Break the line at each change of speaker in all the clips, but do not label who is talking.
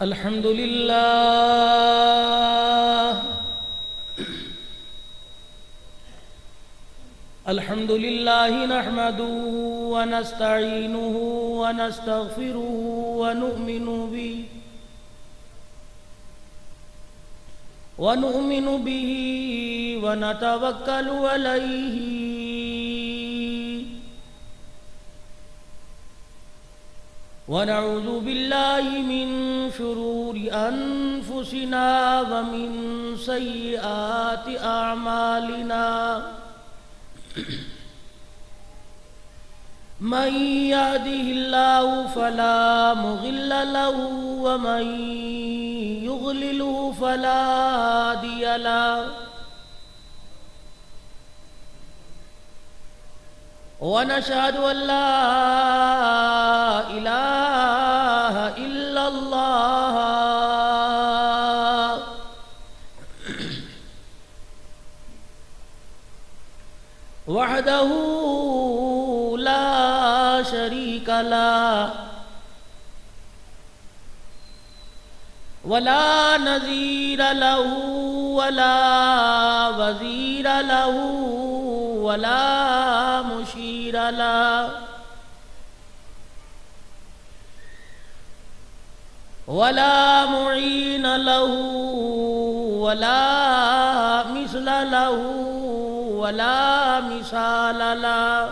الحمد لله الحمد لله نحمده ونستعينه ونستغفره ونؤمن به ونتوكل عليه ونعوذ بالله من شرور أنفسنا ومن سيئات أعمالنا من يهده الله فلا مضل له ومن يضلله فلا هادي له ونشهد أن لا إله إلا الله وحده لا شريك له ولا نظير له ولا وزير له ولا مشير له ولا معين له ولا مثل له ولا مثال له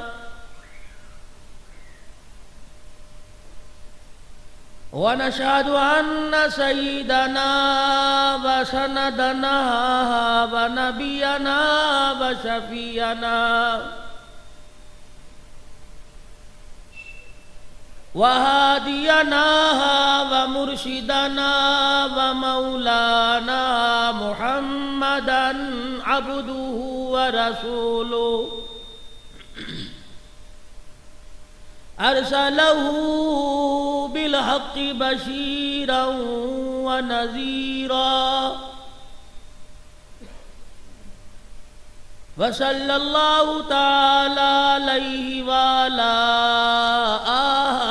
ونشهد أن سيدنا وسندنا ونبينا وشفيعنا وهادينا ومرشدنا ومولانا محمدا عبده ورسوله أرسله بالحق بشيرا ونذيرا وصلى الله تعالى عليه وعلى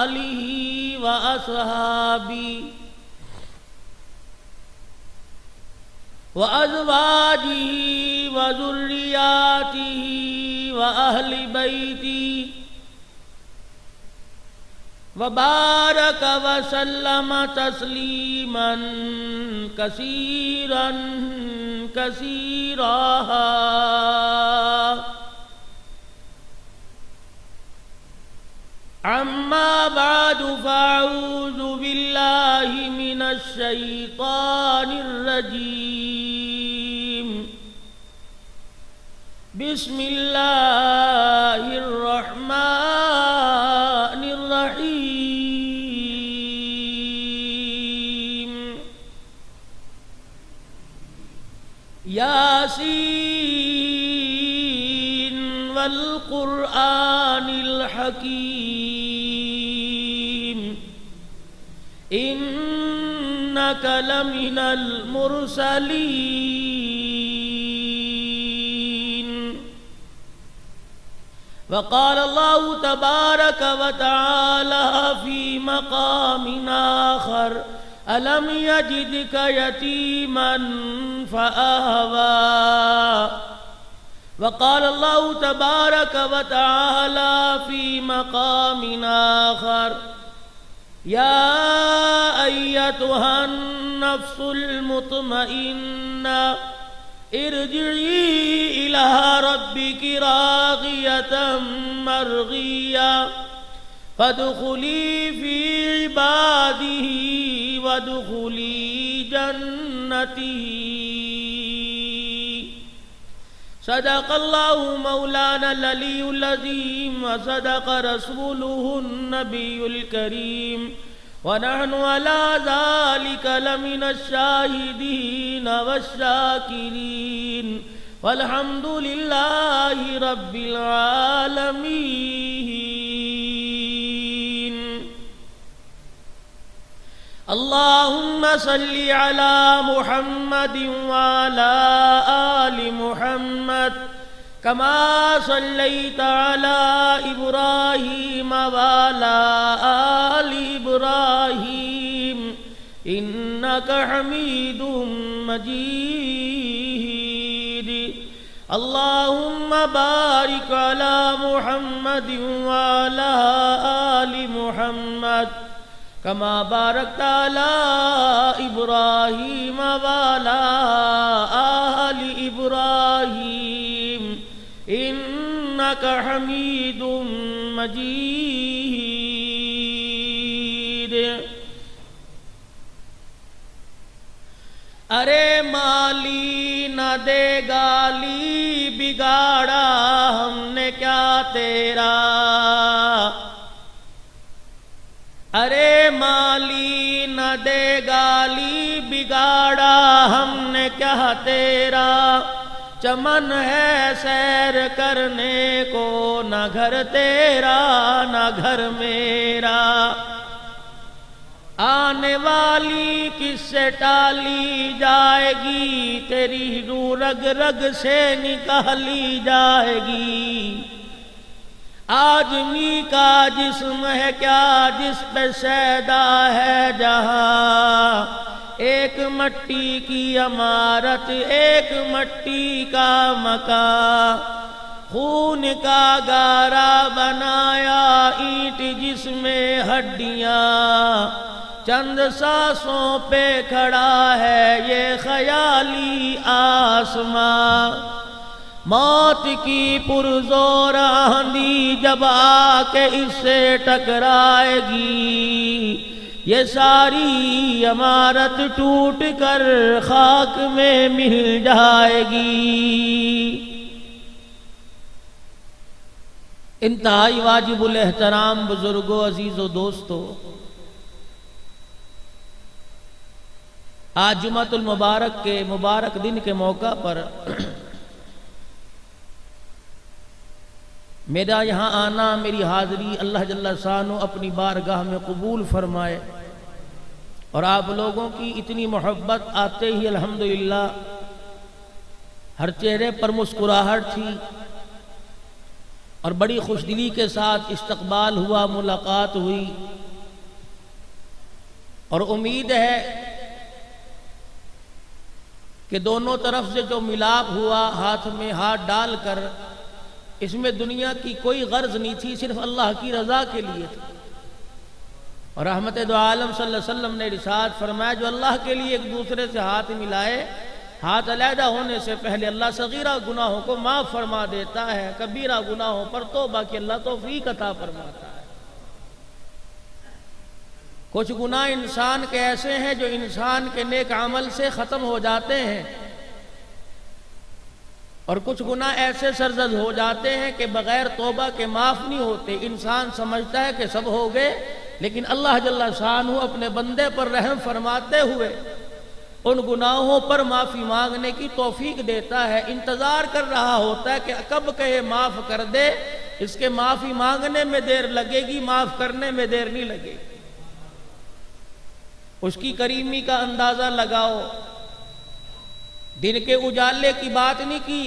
آله وأصحابه وأزواجه وذرياته وأهل بيته وبارك وسلم تسليما كثيرا كثيرا أما بعد فأعوذ بالله من الشيطان الرجيم بسم الله الرحمن الرحيم ياسين والقرآن الحكيم إنك لمن المرسلين وقال الله تبارك وتعالى في مقام آخر ألم يجدك يتيما فآوى وقال الله تبارك وتعالى في مقام آخر يا أيتها النفس المطمئنة ارجعي إلى ربك راغية مرغية فادخلي في عباده وادخلي جنته صدق الله مولانا العلي العظيم وصدق رسوله النبي الكريم ونحن على ذلك لمن الشاهدين والشاكرين والحمد لله رب العالمين اللهم صل على محمد وعلى آل محمد كما صليت على إبراهيم وعلى آل إبراهيم إنك حميد مجيد اللهم بارك على محمد وعلى آل محمد كما باركت على إبراهيم وعلى آل إبراهيم إنك حميد مجيد ارے مالی نہ دے گالی بگاڑا ہم نے کیا تیرا ارے مالی نہ دے گالی بگاڑا ہم نے کیا تیرا چمن ہے سیر کرنے کو نہ گھر تیرا نہ گھر میرا آنے والی کس سے ٹالی جائے گی تیری روح رگ رگ سے نکالی جائے گی آدمی کا جسم ہے کیا جس پہ شیدا ہے جہاں ایک مٹی کی عمارت ایک مٹی کا مکان خون کا گارا بنایا اینٹ جس میں ہڈیاں چند سانسوں پہ کھڑا ہے یہ خیالی آسماں موت کی پرزور آندھی جب آ کے اس سے ٹکرائے گی یہ ساری عمارت ٹوٹ کر خاک میں مل جائے گی انتہائی واجب الاحترام بزرگوں عزیزوں دوستوں آج جمعۃ المبارک کے مبارک دن کے موقع پر میرا یہاں آنا میری حاضری اللہ جل شانہ اپنی بارگاہ میں قبول فرمائے اور آپ لوگوں کی اتنی محبت آتے ہی الحمدللہ ہر چہرے پر مسکراہٹ تھی اور بڑی خوش دلی کے ساتھ استقبال ہوا ملاقات ہوئی اور امید ہے کہ دونوں طرف سے جو ملاپ ہوا ہاتھ میں ہاتھ ڈال کر اس میں دنیا کی کوئی غرض نہیں تھی صرف اللہ کی رضا کے لیے تھی اور رحمت دو عالم صلی اللہ علیہ وسلم نے ارشاد فرمایا جو اللہ کے لیے ایک دوسرے سے ہاتھ ملائے ہاتھ علیحدہ ہونے سے پہلے اللہ صغیرہ گناہوں کو معاف فرما دیتا ہے کبیرہ گناہوں پر توبہ کی اللہ توفیق عطا فرماتا ہے کچھ گناہ انسان کے ایسے ہیں جو انسان کے نیک عمل سے ختم ہو جاتے ہیں اور کچھ گناہ ایسے سرزد ہو جاتے ہیں کہ بغیر توبہ کے معاف نہیں ہوتے انسان سمجھتا ہے کہ سب ہو گئے لیکن اللہ جل شانہ اپنے بندے پر رحم فرماتے ہوئے ان گناہوں پر معافی مانگنے کی توفیق دیتا ہے انتظار کر رہا ہوتا ہے کہ کب کہے معاف کر دے اس کے معافی مانگنے میں دیر لگے گی معاف کرنے میں دیر نہیں لگے گی اس کی کریمی کا اندازہ لگاؤ دن کے اجالے کی بات نہیں کی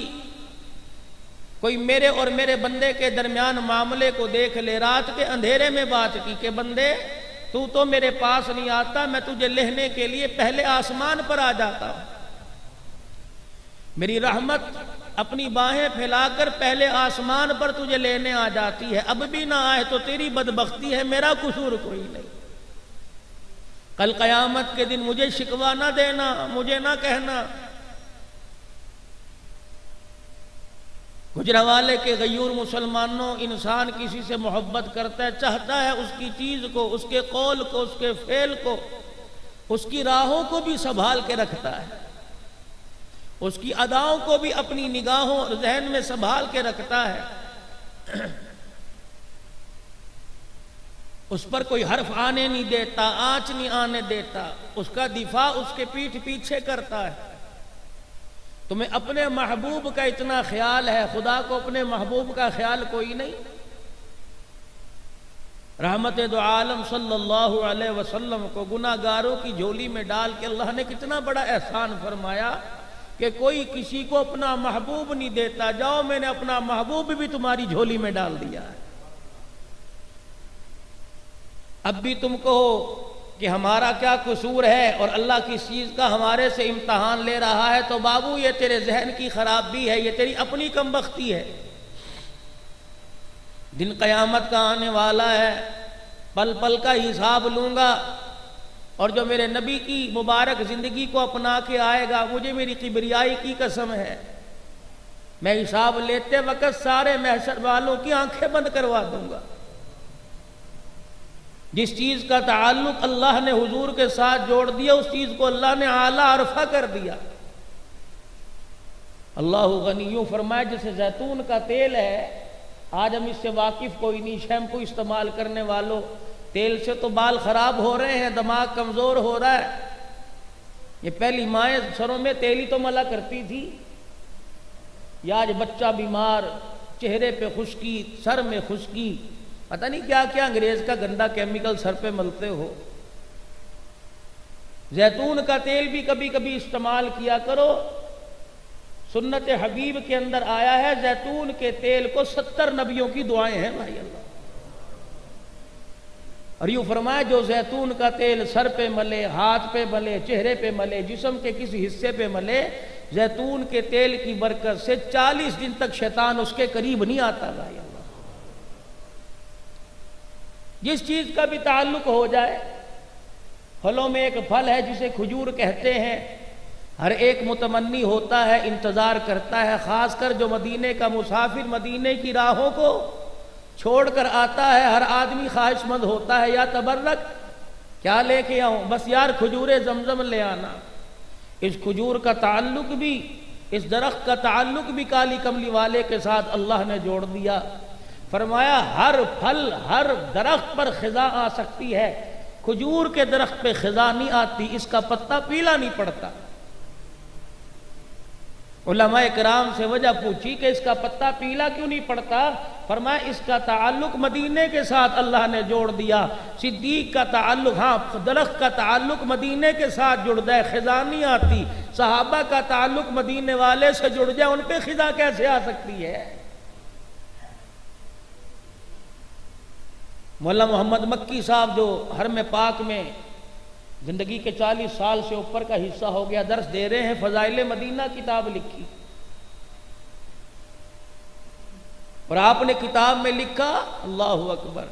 کوئی میرے اور میرے بندے کے درمیان معاملے کو دیکھ لے رات کے اندھیرے میں بات کی کہ بندے تو میرے پاس نہیں آتا میں تجھے لینے کے لیے پہلے آسمان پر آ جاتا ہوں میری رحمت اپنی باہیں پھیلا کر پہلے آسمان پر تجھے لینے آ جاتی ہے اب بھی نہ آئے تو تیری بدبختی ہے میرا قصور کوئی نہیں کل قیامت کے دن مجھے شکوہ نہ دینا مجھے نہ کہنا گجرانوالے کے غیور مسلمانوں انسان کسی سے محبت کرتا ہے چاہتا ہے اس کی چیز کو اس کے قول کو اس کے فعل کو اس کی راہوں کو بھی سنبھال کے رکھتا ہے اس کی اداؤں کو بھی اپنی نگاہوں اور ذہن میں سنبھال کے رکھتا ہے اس پر کوئی حرف آنے نہیں دیتا آنچ نہیں آنے دیتا اس کا دفاع اس کے پیٹھ پیچھے کرتا ہے تمہیں اپنے محبوب کا اتنا خیال ہے خدا کو اپنے محبوب کا خیال کوئی نہیں رحمت دو عالم صلی اللہ علیہ وسلم کو گناہ گاروں کی جھولی میں ڈال کے اللہ نے کتنا بڑا احسان فرمایا کہ کوئی کسی کو اپنا محبوب نہیں دیتا جاؤ میں نے اپنا محبوب بھی تمہاری جھولی میں ڈال دیا ہے اب بھی تم کو کہ ہمارا کیا قصور ہے اور اللہ کس چیز کا ہمارے سے امتحان لے رہا ہے، تو بابو یہ تیرے ذہن کی خرابی ہے، یہ تیری اپنی کم بختی ہے۔ دن قیامت کا آنے والا ہے، پل پل کا حساب لوں گا، اور جو میرے نبی کی مبارک زندگی کو اپنا کے آئے گا، مجھے میری کبریائی کی قسم ہے، میں حساب لیتے وقت سارے محشر والوں کی آنکھیں بند کروا دوں گا۔ جس چیز کا تعلق اللہ نے حضور کے ساتھ جوڑ دیا، اس چیز کو اللہ نے اعلیٰ عرفہ کر دیا۔ اللہ غنی فرمایا جیسے زیتون کا تیل ہے، آج ہم اس سے واقف کوئی نہیں، شیمپو استعمال کرنے والوں، تیل سے تو بال خراب ہو رہے ہیں، دماغ کمزور ہو رہا ہے۔ یہ پہلی مائیں سروں میں تیل ہی تو ملا کرتی تھی، یا آج بچہ بیمار، چہرے پہ خشکی، سر میں خشکی، پتہ نہیں کیا کیا انگریز کا گندا کیمیکل سر پہ ملتے ہو۔ زیتون کا تیل بھی کبھی کبھی استعمال کیا کرو، سنت حبیب کے اندر آیا ہے زیتون کے تیل کو 70 نبیوں کی دعائیں ہیں بھائی اللہ۔ اور یوں فرمایا جو زیتون کا تیل سر پہ ملے، ہاتھ پہ ملے، چہرے پہ ملے، جسم کے کسی حصے پہ ملے، زیتون کے تیل کی برکت سے 40 دن تک شیطان اس کے قریب نہیں آتا بھائی اللہ۔ جس چیز کا بھی تعلق ہو جائے، پھلوں میں ایک پھل ہے جسے کھجور کہتے ہیں، ہر ایک متمنی ہوتا ہے، انتظار کرتا ہے، خاص کر جو مدینے کا مسافر مدینے کی راہوں کو چھوڑ کر آتا ہے، ہر آدمی خواہش مند ہوتا ہے، یا تبرک کیا لے کے آؤں، بس یار کھجور زمزم لے آنا۔ اس کھجور کا تعلق بھی، اس درخت کا تعلق بھی کالی کملی والے کے ساتھ اللہ نے جوڑ دیا۔ فرمایا ہر پھل، ہر درخت پر خزاں آ سکتی ہے، کھجور کے درخت پہ خزاں نہیں آتی، اس کا پتا پیلا نہیں پڑتا۔ علماء کرام سے وجہ پوچھی کہ اس کا پتا پیلا کیوں نہیں پڑتا؟ فرمایا اس کا تعلق مدینے کے ساتھ اللہ نے جوڑ دیا۔ صدیق کا تعلق، ہاں درخت کا تعلق مدینے کے ساتھ جڑ جائے خزاں نہیں آتی، صحابہ کا تعلق مدینے والے سے جڑ جائے ان پہ خزاں کیسے آ سکتی ہے؟ مولانا محمد مکی صاحب جو حرم پاک میں زندگی کے 40 سال سے اوپر کا حصہ ہو گیا درس دے رہے ہیں، فضائل مدینہ کتاب لکھی، اور آپ نے کتاب میں لکھا اللہ اکبر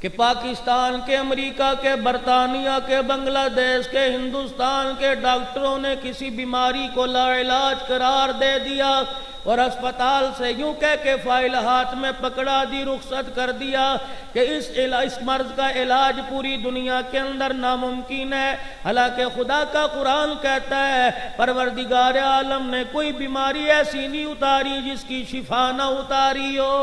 کہ پاکستان کے، امریکہ کے، برطانیہ کے، بنگلہ دیش کے، ہندوستان کے ڈاکٹروں نے کسی بیماری کو لا علاج قرار دے دیا، اور اسپتال سے یوں کہہ کے فائل ہاتھ میں پکڑا دی، رخصت کر دیا کہ اس مرض کا علاج پوری دنیا کے اندر ناممکن ہے۔ حالانکہ خدا کا قرآن کہتا ہے پروردگار عالم نے کوئی بیماری ایسی نہیں اتاری جس کی شفا نہ اتاری ہو۔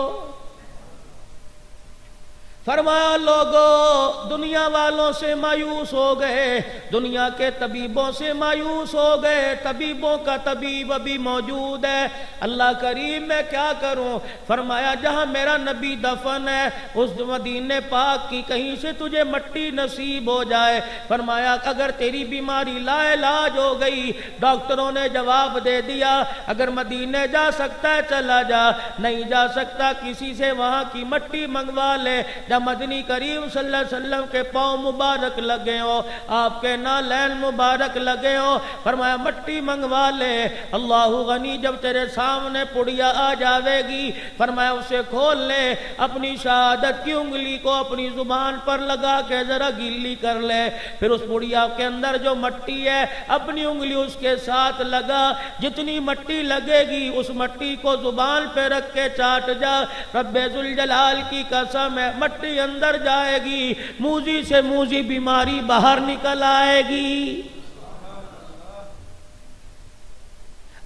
فرمایا لوگوں دنیا والوں سے مایوس ہو گئے، دنیا کے طبیبوں سے مایوس ہو گئے، طبیبوں کا طبیب ابھی موجود ہے، اللہ کریم میں کیا کروں؟ فرمایا جہاں میرا نبی دفن ہے اس مدینے پاک کی کہیں سے تجھے مٹی نصیب ہو جائے۔ فرمایا اگر تیری بیماری لا علاج ہو گئی، ڈاکٹروں نے جواب دے دیا اگر مدینے جا سکتا ہے چلا جا، نہیں جا سکتا کسی سے وہاں کی مٹی منگوا لے۔ مدنی کریم صلی اللہ علیہ وسلم کے پاؤں مبارک لگے ہو، آپ کے نالین مبارک لگے ہو، فرمایا مٹی منگوا لے۔ اللہ غنی جب تیرے سامنے پڑیا آ جاوے گی، فرمایا اسے کھول لے، اپنی شہادت کی انگلی کو اپنی زبان پر لگا کے ذرا گیلی کر لے، پھر اس پڑیا کے اندر جو مٹی ہے اپنی انگلی اس کے ساتھ لگا، جتنی مٹی لگے گی اس مٹی کو زبان پہ رکھ کے چاٹ جا، رب ذوالجلال کی قسم ہے مٹی اندر جائے گی، موذی سے موذی بیماری باہر نکل آئے گی۔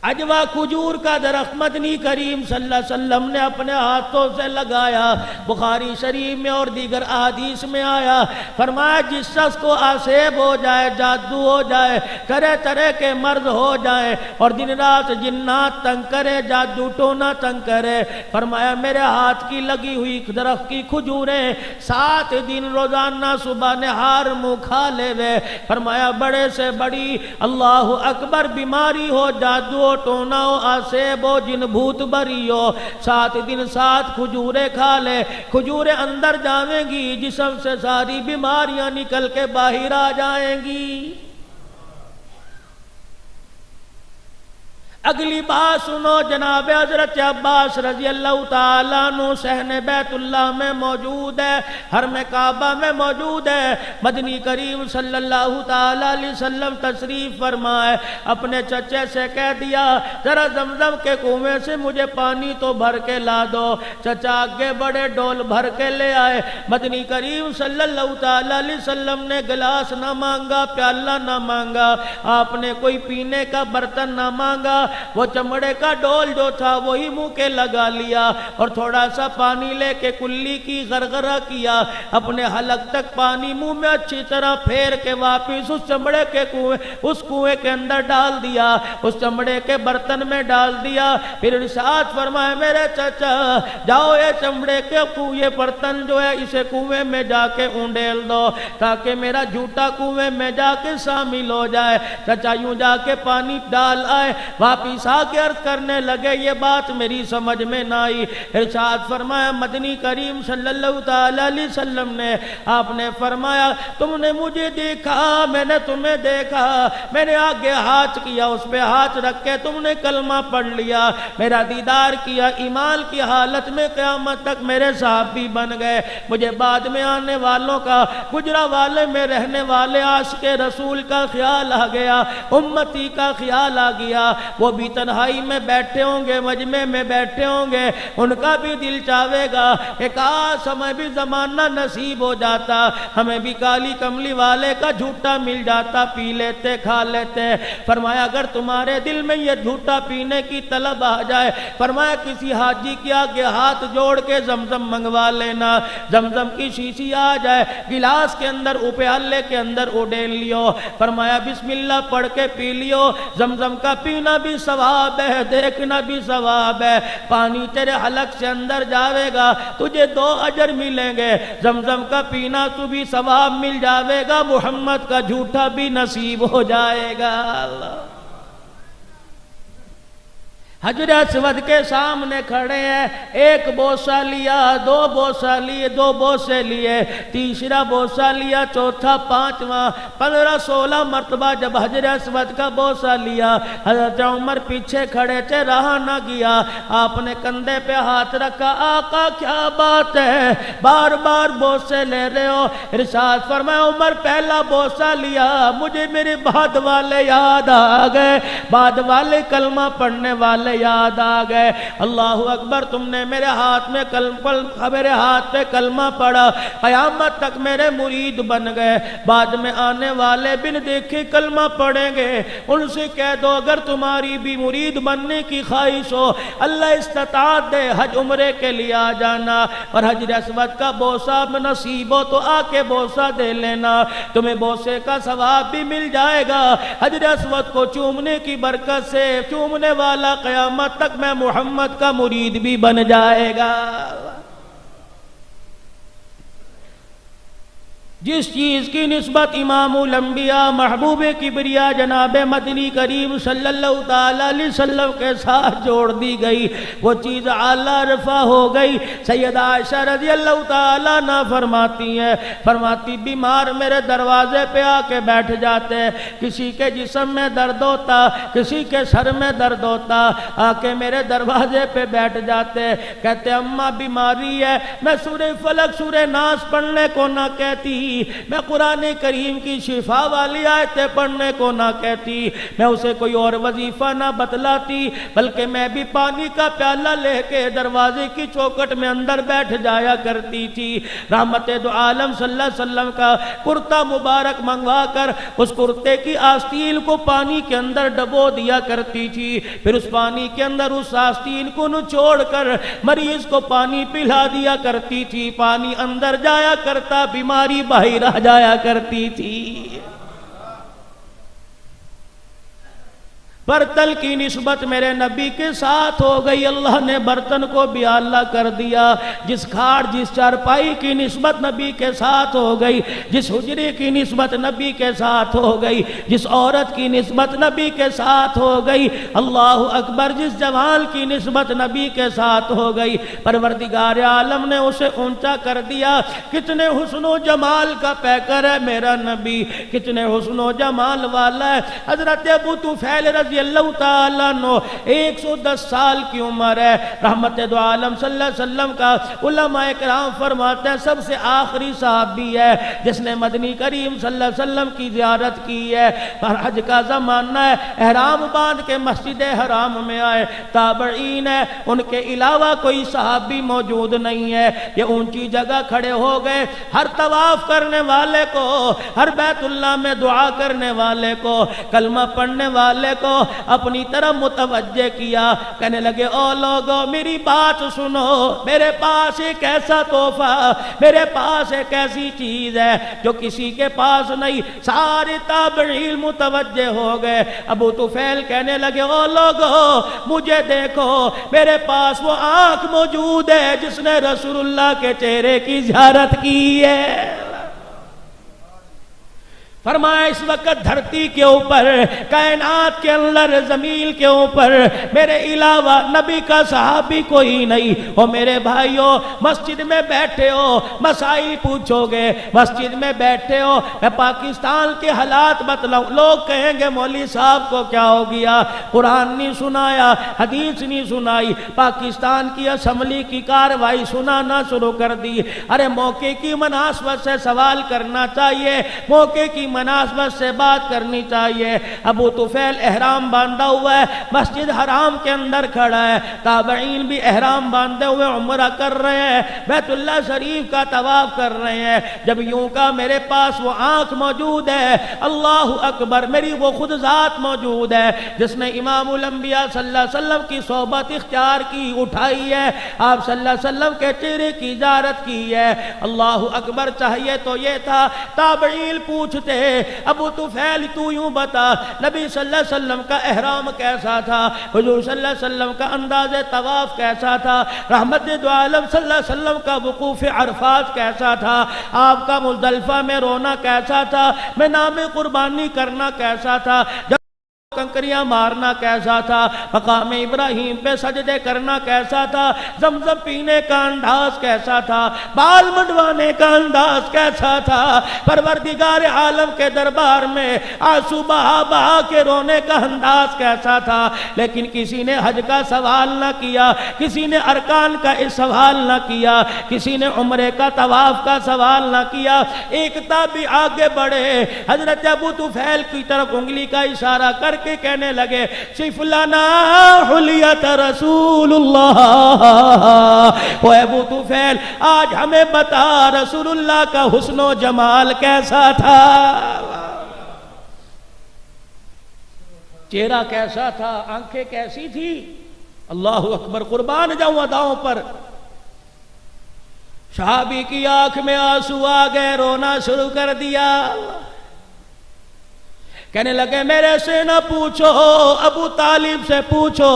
عجوا کھجور کا درخت مدنی کریم صلی اللہ علیہ وسلم نے اپنے ہاتھوں سے لگایا، بخاری شریف میں اور دیگر احادیث میں آیا، فرمایا جس شخص کو آسیب ہو جائے، جادو ہو جائے، طرح طرح کے مرض ہو جائے اور دن رات جنات تنگ کرے، جادو ٹونا تنگ کرے، فرمایا میرے ہاتھ کی لگی ہوئی درخت کی کھجوریں 7 دن روزانہ صبح نہار منہ کھا لے وے، فرمایا بڑے سے بڑی اللہ اکبر بیماری ہو، جادو ہو ٹونا ہو آسیب ہو جن بھوت بری ہو 7 دن 7 کھجوریں کھا لے کھجوریں اندر جاویں گی جسم سے ساری بیماریاں نکل کے باہر آ جائیں گی اگلی بات سنو جناب حضرت عباس رضی اللہ تعالیٰ عنہ صحن بیت اللہ میں موجود ہے حرم کعبہ میں موجود ہے مدنی کریم صلی اللہ تعالیٰ علیہ وسلم تشریف فرمائے اپنے چچے سے کہہ دیا ذرا زمزم کے کنویں سے مجھے پانی تو بھر کے لا دو چچا آگے بڑے ڈول بھر کے لے آئے مدنی کریم صلی اللہ تعالیٰ علیہ وسلم نے گلاس نہ مانگا پیالہ نہ مانگا آپ نے کوئی پینے کا برتن نہ مانگا وہ چمڑے کا ڈول جو تھا وہی منہ کے لگا لیا اور تھوڑا سا پانی لے کے کلی کی غرغرہ کیا اپنے حلق تک پانی منہ میں اچھی طرح پھیر کے واپس اس چمڑے کے کنویں کے اندر ڈال دیا اس چمڑے کے برتن میں ڈال دیا پھر ارشاد فرمائے میرے چچا جاؤ یہ چمڑے کے یہ برتن جو ہے اسے کنویں میں جا کے اونڈیل دو تاکہ میرا جھوٹا کنویں میں جا کے شامل ہو جائے چچا یوں جا کے پانی ڈال آئے واپس آ کے عرض کرنے لگے یہ بات میری سمجھ میں نہ آئی ارشاد فرمایا مدنی کریم صلی اللہ تعالی علیہ وسلم نے آپ نے فرمایا تم نے مجھے دیکھا میں نے تمہیں دیکھا میں نے آگے ہاتھ کیا اس پہ ہاتھ رکھ کے تم نے کلمہ پڑھ لیا میرا دیدار کیا ایمان کی حالت میں قیامت تک میرے صحابی بن گئے مجھے بعد میں آنے والوں کا گجرا والے میں رہنے والے عاشق رسول کا خیال آ گیا امتی کا خیال آ گیا وہ بھی تنہائی میں بیٹھے ہوں گے مجمع میں بیٹھے ہوں گے ان کا بھی دل چاہے گا کہ کاش ہمیں بھی زمانہ نصیب ہو جاتا ہمیں بھی کالی کملی والے کا جھوٹا مل جاتا پی لیتے کھا لیتے فرمایا اگر تمہارے دل میں یہ جھوٹا پینے کی طلب آ جائے فرمایا کسی حاجی کے آگے ہاتھ جوڑ کے زمزم منگوا لینا زمزم کی شیشی آ جائے گلاس کے اندر پیالے کے اندر اڈیل لیو فرمایا بسم اللہ پڑھ کے پی لیو زمزم کا پینا بھی ثواب ہے دیکھنا بھی ثواب ہے پانی تیرے حلق سے اندر جاوے گا تجھے 2 اجر ملیں گے زمزم کا پینا تو بھی ثواب مل جاوے گا محمد کا جھوٹا بھی نصیب ہو جائے گا اللہ حجر اسود کے سامنے کھڑے ہیں ایک بوسہ لیا 2 بوسہ لیے 2 بوسے لیے تیسرا بوسہ لیا چوتھا پانچواں 15 16 مرتبہ جب حجر اسود کا بوسہ لیا حضرت عمر پیچھے کھڑے تھے رہا نہ گیا آپ نے کندھے پہ ہاتھ رکھا آقا کیا بات ہے بار بار بوسے لے رہے ہو ارشاد فرمایا عمر پہلا بوسہ لیا مجھے میرے بعد والے یاد آ گئے بعد والے کلمہ پڑھنے والے یاد آ گئے اللہ اکبر تم نے میرے ہاتھ پہ کلمہ پڑھا قیامت تک میرے مرید بن گئے بعد میں آنے والے بن دیکھے کلمہ پڑھیں گے ان سے کہہ دو اگر تمہاری بھی مرید بننے کی خواہش ہو اللہ استطاعت دے حج عمرے کے لیے آ جانا اور حجر اسود کا بوسہ نصیب ہو تو آ کے بوسہ دے لینا تمہیں بوسے کا ثواب بھی مل جائے گا حجر اسود کو چومنے کی برکت سے چومنے والا قیامت تک میں محمد کا مرید بھی بن جائے گا جس چیز کی نسبت امام الانبیاء محبوب کبریا جناب مدنی کریم صلی اللہ تعالی علیہ وسلم کے ساتھ جوڑ دی گئی وہ چیز اعلیٰ رفع ہو گئی سیدہ عائشہ رضی اللہ تعالی عنہ فرماتی ہیں فرماتی بیمار میرے دروازے پہ آ کے بیٹھ جاتے کسی کے جسم میں درد ہوتا کسی کے سر میں درد ہوتا آ کے میرے دروازے پہ بیٹھ جاتے کہتے اماں بیماری ہے میں سورہ فلق سورہ ناس پڑھنے کو نہ کہتی میں قرآن کریم کی شفا والی آیتیں پڑھنے کو نہ کہتی میں اسے کوئی اور وظیفہ نہ بتلاتی بلکہ میں بھی پانی کا پیالہ لے کے دروازے کی چوکٹ میں اندر بیٹھ جایا کرتی تھی رحمت دو عالم صلی اللہ علیہ وسلم کا کرتا مبارک منگوا کر اس کرتے کی آستین کو پانی کے اندر ڈبو دیا کرتی تھی پھر اس پانی کے اندر اس آستین کو نچوڑ کر مریض کو پانی پلا دیا کرتی تھی پانی اندر جایا کرتا بیماری باہر رہ جایا کرتی تھی برتن کی نسبت میرے نبی کے ساتھ ہو گئی، اللہ نے برتن کو بھی اعلیٰ کر دیا۔ جس کھاٹ جس چارپائی کی نسبت نبی کے ساتھ ہو گئی، جس حجرے کی نسبت نبی کے ساتھ ہو گئی، جس عورت کی نسبت نبی کے ساتھ ہو گئی، اللہ اکبر، جس جمال کی نسبت نبی کے ساتھ ہو گئی، پروردگار عالم نے اسے اونچا کر دیا۔ کتنے حسن و جمال کا پیکر ہے میرا نبی، کتنے حسن و جمال والا ہے۔ حضرت ابو طفیل رضی اللہ تعالیٰ عنہ 110 سال کی عمر ہے، رحمت دو عالم صلی اللہ علیہ وسلم کا علماء کرام فرماتے ہیں سب سے آخری صحابی ہے جس نے مدنی کریم صلی اللہ علیہ وسلم کی زیارت کی ہے۔ پر حج کا زمانہ ہے، احرام باندھ کے مسجد حرام میں آئے، تابعین ہے، ان کے علاوہ کوئی صحابی موجود نہیں ہے، یہ اونچی جگہ کھڑے ہو گئے، ہر طواف کرنے والے کو، ہر بیت اللہ میں دعا کرنے والے کو، کلمہ پڑھنے والے کو اپنی طرف متوجہ کیا، کہنے لگے او لوگو میری بات سنو، میرے پاس ایک ایسا تحفہ، میرے پاس ایک ایسی چیز ہے جو کسی کے پاس نہیں۔ سارے تابعین متوجہ ہو گئے۔ ابو طفیل کہنے لگے او لوگو مجھے دیکھو، میرے پاس وہ آنکھ موجود ہے جس نے رسول اللہ کے چہرے کی زیارت کی ہے۔ فرمایا اس وقت دھرتی کے اوپر، کائنات کے اندر، زمین کے اوپر میرے علاوہ نبی کا صحابی کوئی نہیں۔ اور میرے بھائیوں مسجد میں بیٹھے ہو، مسائل پوچھو گے، مسجد میں بیٹھے ہو، میں پاکستان کے حالات بتلاؤں، لوگ کہیں گے مولوی صاحب کو کیا ہو گیا، قرآن نہیں سنایا، حدیث نہیں سنائی، پاکستان کی اسمبلی کی کاروائی سنانا شروع کر دی۔ ارے موقع کی مناسبت سے سوال کرنا چاہیے، موقع کی مناسبت سے بات کرنی چاہیے۔ ابو طفیل احرام باندھا ہوا ہے، مسجد حرام کے اندر کھڑا ہے، تابعین بھی احرام باندھے ہوئے عمرہ کر رہے ہیں، بیت اللہ شریف کا طواف کر رہے ہیں۔ جب یوں کا میرے پاس وہ آنکھ موجود ہے، اللہ اکبر، میری وہ خود ذات موجود ہے جس نے امام الانبیاء صلی اللہ علیہ وسلم کی صحبت اختیار کی، اٹھائی ہے، آپ صلی اللہ علیہ وسلم کے چہرے کی زیارت کی ہے۔ اللہ اکبر، چاہیے تو یہ تھا تابعین پوچھتے ابو طفیل تو یوں بتا نبی صلی اللہ علیہ وسلم کا احرام کیسا تھا، حضور صلی اللہ علیہ وسلم کا انداز طواف کیسا تھا، رحمت دو عالم صلی اللہ علیہ وسلم کا وقوف عرفات کیسا تھا، آپ کا مزدلفہ میں رونا کیسا تھا، میں نام قربانی کرنا کیسا تھا، کنکریاں مارنا کیسا تھا، مقام ابراہیم پہ سجدے کرنا کیسا تھا، زمزم پینے کا انداز کیسا تھا، بال منڈوانے کا انداز کیسا تھا، پروردگار عالم کے دربار میں آنسو بہا بہا کے رونے کا انداز کیسا تھا۔ لیکن کسی نے حج کا سوال نہ کیا، کسی نے ارکان کا سوال نہ کیا، کسی نے عمرے کا طواف کا سوال نہ کیا۔ ایک تابعی آگے بڑھے، حضرت ابو طفیل کی طرف انگلی کا اشارہ کر کے کہنے لگے صف لنا حلیت رسول اللہ، وہ ابو طفیل آج ہمیں بتا رسول اللہ کا حسن و جمال کیسا تھا، چہرہ کیسا تھا، آنکھیں کیسی تھی۔ اللہ اکبر، قربان جاؤں اداؤں پر۔ صحابی کی آنکھ میں آنسو آ گئے، رونا شروع کر دیا، کہنے لگے میرے سے نہ پوچھو، ابو طالب سے پوچھو۔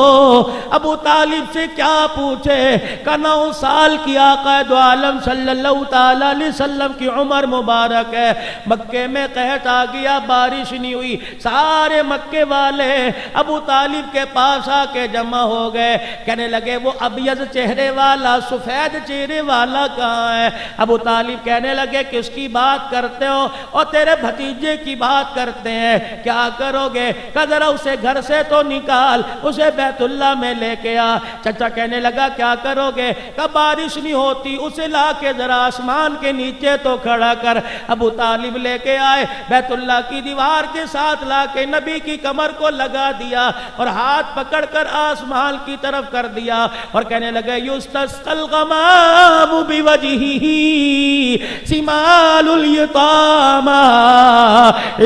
ابو طالب سے کیا پوچھے کہ 9 سال کی آقا دو عالم صلی اللہ تعالیٰ علیہ وسلم کی عمر مبارک ہے، مکے میں قحط آ گیا، بارش نہیں ہوئی، سارے مکے والے ابو طالب کے پاس آ کے جمع ہو گئے، کہنے لگے وہ ابیض چہرے والا، سفید چہرے والا کہاں ہے؟ ابو طالب کہنے لگے کس کی بات کرتے ہو؟ اور تیرے بھتیجے کی بات کرتے ہیں۔ کیا کرو گے؟ کہ ذرا اسے گھر سے تو نکال، اسے بیت اللہ میں لے کے آ۔ چچا کہنے لگا کیا کرو گے؟ کہ بارش نہیں ہوتی، اسے لا کے ذرا آسمان کے نیچے تو کھڑا کر۔ ابو طالب لے کے آئے، بیت اللہ کی دیوار کے ساتھ لا کے نبی کی کمر کو لگا دیا اور ہاتھ پکڑ کر آسمان کی طرف کر دیا اور کہنے لگے یستسقی الغمام بوجہہ سمال الیتامی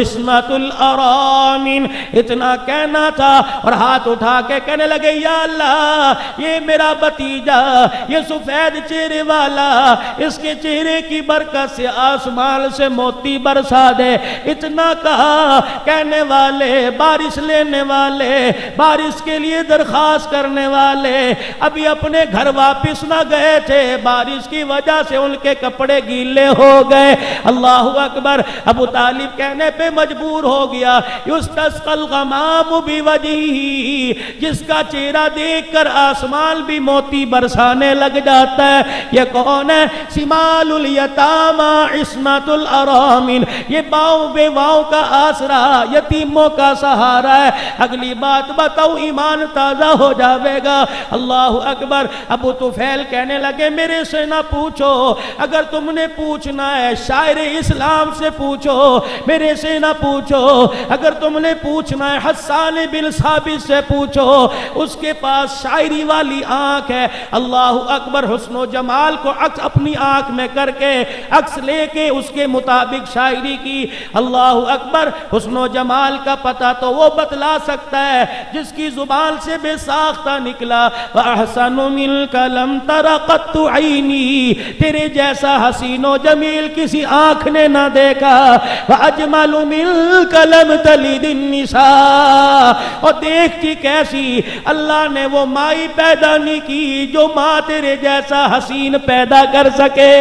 عصمت الارض الارامن، اتنا کہنا تھا اور ہاتھ اٹھا کے کہنے لگے یا اللہ یہ میرا بھتیجا، یہ سفید چہرے والا، اس کے چہرے کی برکت سے آسمان سے موتی برسا دے۔ اتنا کہا، کہنے والے، بارش لینے والے، بارش کے لیے درخواست کرنے والے ابھی اپنے گھر واپس نہ گئے تھے، بارش کی وجہ سے ان کے کپڑے گیلے ہو گئے۔ اللہ اکبر۔ ابو طالب کہنے پہ مجبور ہو گیا، یستسقی الغمام بوجہہ، جس کا چہرہ دیکھ کر آسمان بھی موتی برسانے لگ جاتا ہے۔ یہ کون ہے؟ سمال الیتاما عصمت الارامن، یہ باؤں بیواؤں کا آسرا، یتیموں کا سہارا ہے۔ اگلی بات بتاؤ، ایمان تازہ ہو جاوے گا۔ اللہ اکبر۔ ابو طفیل کہنے لگے میرے سے نہ پوچھو، اگر تم نے پوچھنا ہے شاعر اسلام سے پوچھو، میرے سے نہ پوچھو۔ اگر تم نے پوچھنا ہے حسان بن ثابت سے پوچھو، اس کے پاس شاعری والی آنکھ ہے۔ اللہ اکبر۔ حسن و جمال کو عکس اپنی آنکھ میں کر کے عکس لے کے اس کے مطابق شاعری کی۔ اللہ اکبر۔ حسن و جمال کا پتہ تو وہ بتلا سکتا ہے جس کی زبان سے بے ساختہ نکلا، وَأَحْسَنُ مِنْكَ لَمْ تَرَ قَطُّ عَيْنِي، تیرے جیسا حسین و جمیل کسی آنکھ نے نہ دیکھا، وَأَجْمَلُ مِنْكَ لَمْ تَلِدِ النِّسَاء، اور دیکھتی کیسی، اللہ نے وہ مائی پیدا نہیں کی جو ماں تیرے جیسا حسین پیدا کر سکے۔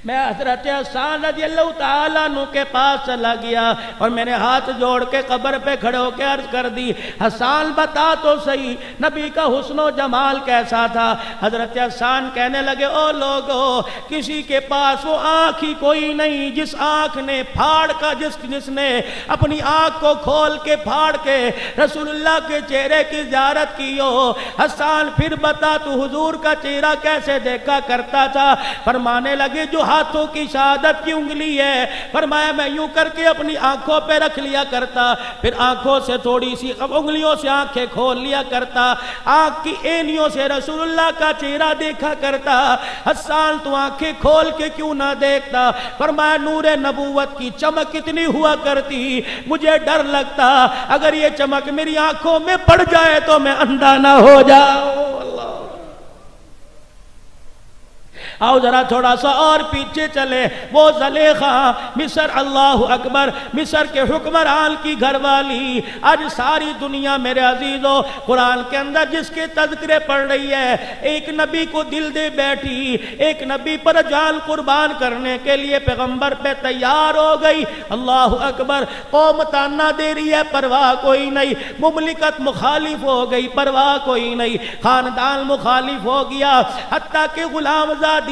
میں حضرت حسان رضی اللہ تعالیٰ عنہ کے پاس چلا گیا اور میں نے ہاتھ جوڑ کے قبر پہ کھڑے ہو کے عرض کر دی، حسان بتا تو صحیح نبی کا حسن و جمال کیسا تھا؟ حضرت حسان کہنے لگے او لوگو، کسی کے پاس وہ آنکھ ہی کوئی نہیں جس آنکھ نے پھاڑ کا، جس نے اپنی آنکھ کو کھول کے پھاڑ کے رسول اللہ کے چہرے کی زیارت کی ہو۔ حسان پھر بتا تو حضور کا چہرہ کیسے دیکھا کرتا تھا؟ فرمانے لگے جو ہاتھوں کی شہادت کی انگلی ہے، فرمایا میں یوں کر کے اپنی آنکھوں پہ رکھ لیا کرتا، پھر آنکھوں سے تھوڑی سی انگلیوں سے آنکھیں کھول لیا کرتا، آنکھ کی اینیوں سے رسول اللہ کا چہرہ دیکھا کرتا۔ حسان تو آنکھیں کھول کے کیوں نہ دیکھتا؟ فرمایا نور نبوت کی چمک کتنی ہوا کرتی، مجھے ڈر لگتا اگر یہ چمک میری آنکھوں میں پڑ جائے تو میں اندھا نہ ہو جاؤں۔ آؤ ذرا تھوڑا سا اور پیچھے چلے، وہ زلیخا مصر، اللہ اکبر، مصر کے حکمران کی گھر والی، آج ساری دنیا میرے عزیزو قرآن کے اندر جس کے تذکرے پڑھ رہی ہے، ایک نبی کو دل دے بیٹھی، ایک نبی پر جان قربان کرنے کے لیے پیغمبر پہ تیار ہو گئی۔ اللہ اکبر۔ قوم تانا دے رہی ہے، پرواہ کوئی نہیں، مملکت مخالف ہو گئی، پرواہ کوئی نہیں، خاندان مخالف ہو گیا، حتیٰ کہ غلام زاد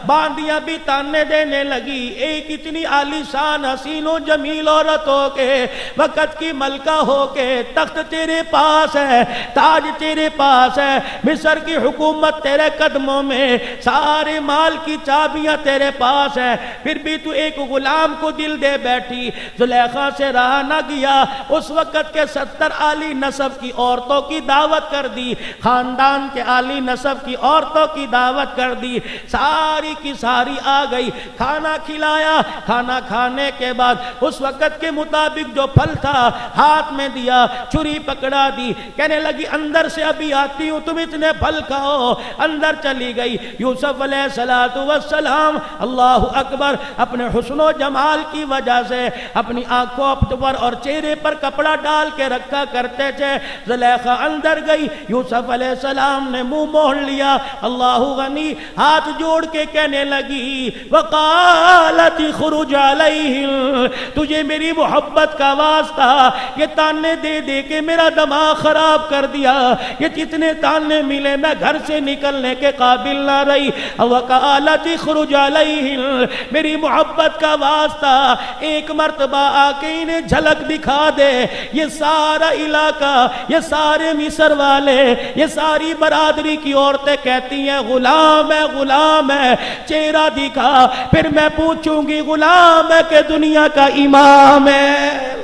باندیاں بھی تانے دینے لگی۔ ایک اتنی عالی شان حسین و جمیل عورت ہو کے، وقت کی ملکہ ہو کے، تخت تیرے پاس ہے، تاج تیرے پاس ہے، مصر کی حکومت تیرے قدموں میں، سارے مال کی چابیاں تیرے پاس ہیں، پھر بھی تو ایک غلام کو دل دے بیٹھی۔ زلیخا سے رہا نہ گیا، اس وقت کے 70 عالی نسب کی عورتوں کی دعوت کر دی، خاندان کے عالی نسب کی عورتوں کی دعوت کر دی، ساری کی ساری آ گئی، کھانا کھلایا، کھانا کھانے کے بعد اس وقت کے مطابق جو پھل تھا ہاتھ میں دیا، چھری پکڑا دی، کہنے لگی اندر سے ابھی آتی ہوں، تم اتنے پھل کھاؤ۔ اندر چلی گئی، یوسف علیہ السلام اللہ اکبر اپنے حسن و جمال کی وجہ سے اپنی آنکھوں پر اور چہرے پر کپڑا ڈال کے رکھا کرتے تھے۔ زلیخا اندر گئی، یوسف علیہ السلام نے منہ موڑ لیا، اللہ غنی، ہاتھ جوڑ کے کہنے لگی وقالت خرج علیہم، تجھے میری محبت کا واسطہ، یہ تانے دے دے کے میرا دماغ خراب کر دیا، یہ جتنے تانے ملے میں گھر سے نکلنے کے قابل نہ رہی۔ وقالت خرج علیہم، میری محبت کا واسطہ ایک مرتبہ آ کے انہیں جھلک دکھا دے۔ یہ سارا علاقہ، یہ سارے مصر والے، یہ ساری برادری کی عورتیں کہتی ہیں غلام ہے، غلام ہے، چہرہ دکھا، پھر میں پوچھوں گی غلام ہے کہ دنیا کا امام ہے۔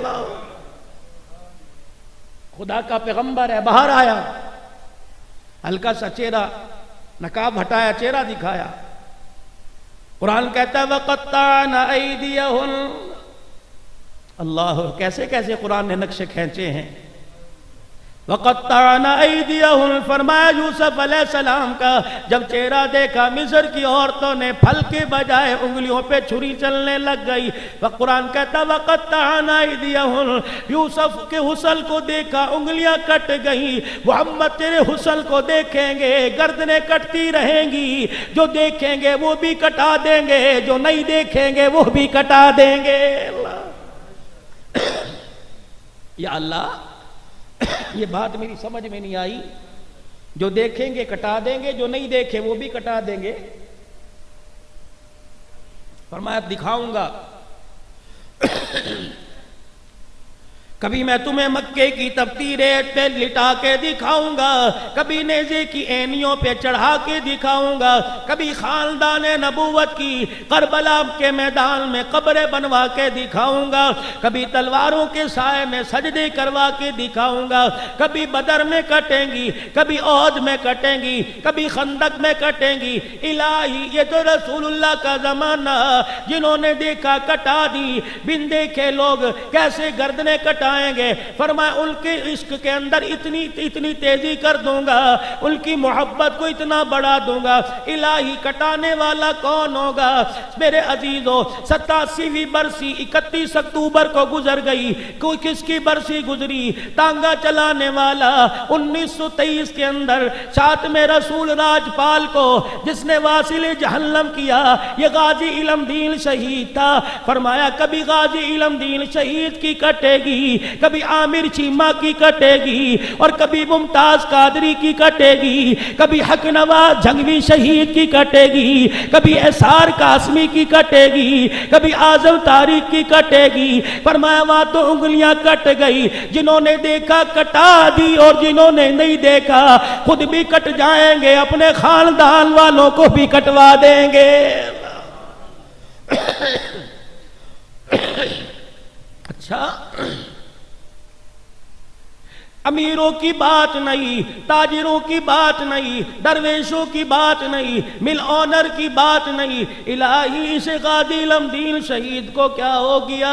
خدا کا پیغمبر ہے، باہر آیا، ہلکا سا چہرہ، نقاب ہٹایا، چہرہ دکھایا۔ قرآن کہتا ہے وَقَطَّعْنَ أَيْدِيَهُنَّ، اللہ، کیسے کیسے قرآن نے نقشے کھینچے ہیں۔ وَقَطَّعْنَا أَيْدِيَهُمْ، فرمایا یوسف علیہ السلام کا جب چہرہ دیکھا مصر کی عورتوں نے پھل کے بجائے انگلیوں پہ چھری چلنے لگ گئی۔ قرآن کہتا وَقَطَّعْنَا أَيْدِيَهُمْ، یوسف کے حسن کو دیکھا انگلیاں کٹ گئی۔ محمد تیرے حسن کو دیکھیں گے گردنیں کٹتی رہیں گی، جو دیکھیں گے وہ بھی کٹا دیں گے، جو نہیں دیکھیں گے وہ بھی کٹا دیں گے۔ اللہ یا اللہ، یہ بات میری سمجھ میں نہیں آئی، جو دیکھیں گے کٹا دیں گے، جو نہیں دیکھیں وہ بھی کٹا دیں گے۔ فرمایا دکھاؤں گا، کبھی میں تمہیں مکے کی تپتی ریت پہ لٹا کے دکھاؤں گا، کبھی نیزے کی اینیوں پہ چڑھا کے دکھاؤں گا، کبھی خاندان نبوت کی کربلا کے میدان میں قبریں بنوا کے دکھاؤں گا، کبھی تلواروں کے سائے میں سجدے کروا کے دکھاؤں گا، کبھی بدر میں کٹیں گی، کبھی احد میں کٹیں گی، کبھی خندق میں کٹیں گی۔ الہی یہ تو رسول اللہ کا زمانہ، جنہوں نے دیکھا کٹا دی، بن دیکھے لوگ کیسے گردنیں کٹا آئیں گے۔ فرمایا ان کے عشق کے اندر اتنی تیزی کر دوں گا، ان کی محبت کو اتنا بڑھا دوں گا۔ الہی کٹانے والا کون ہوگا؟ میرے عزیزو 87ویں برسی 31 اکتوبر کو گزر گئی، کوئی کس کی برسی گزری؟ تانگا چلانے والا 1923 کے اندر ساتھ میں رسول راجپال کو جس نے واصل جہنم کیا، یہ غازی علم دین شہید تھا۔ فرمایا کبھی غازی علم دین شہید کی کٹے گی، کبھی عامر چیمہ کی کٹے گی، اور کبھی ممتاز قادری کی کٹے گی، کبھی حق نواز جھنگوی شہید کی کٹے گی، کبھی احسار قاسمی کی کٹے گی، کبھی اعظم طارق کی کٹے گی۔ فرمایا وہاں تو انگلیاں کٹ گئی، جنہوں نے دیکھا کٹا دی، اور جنہوں نے نہیں دیکھا خود بھی کٹ جائیں گے، اپنے خاندان والوں کو بھی کٹوا دیں گے۔ اچھا، امیروں کی بات نہیں، تاجروں کی بات نہیں، درویشوں کی بات نہیں، مل آنر کی بات نہیں، الہی اس غازی علم دین شہید کو کیا ہو گیا؟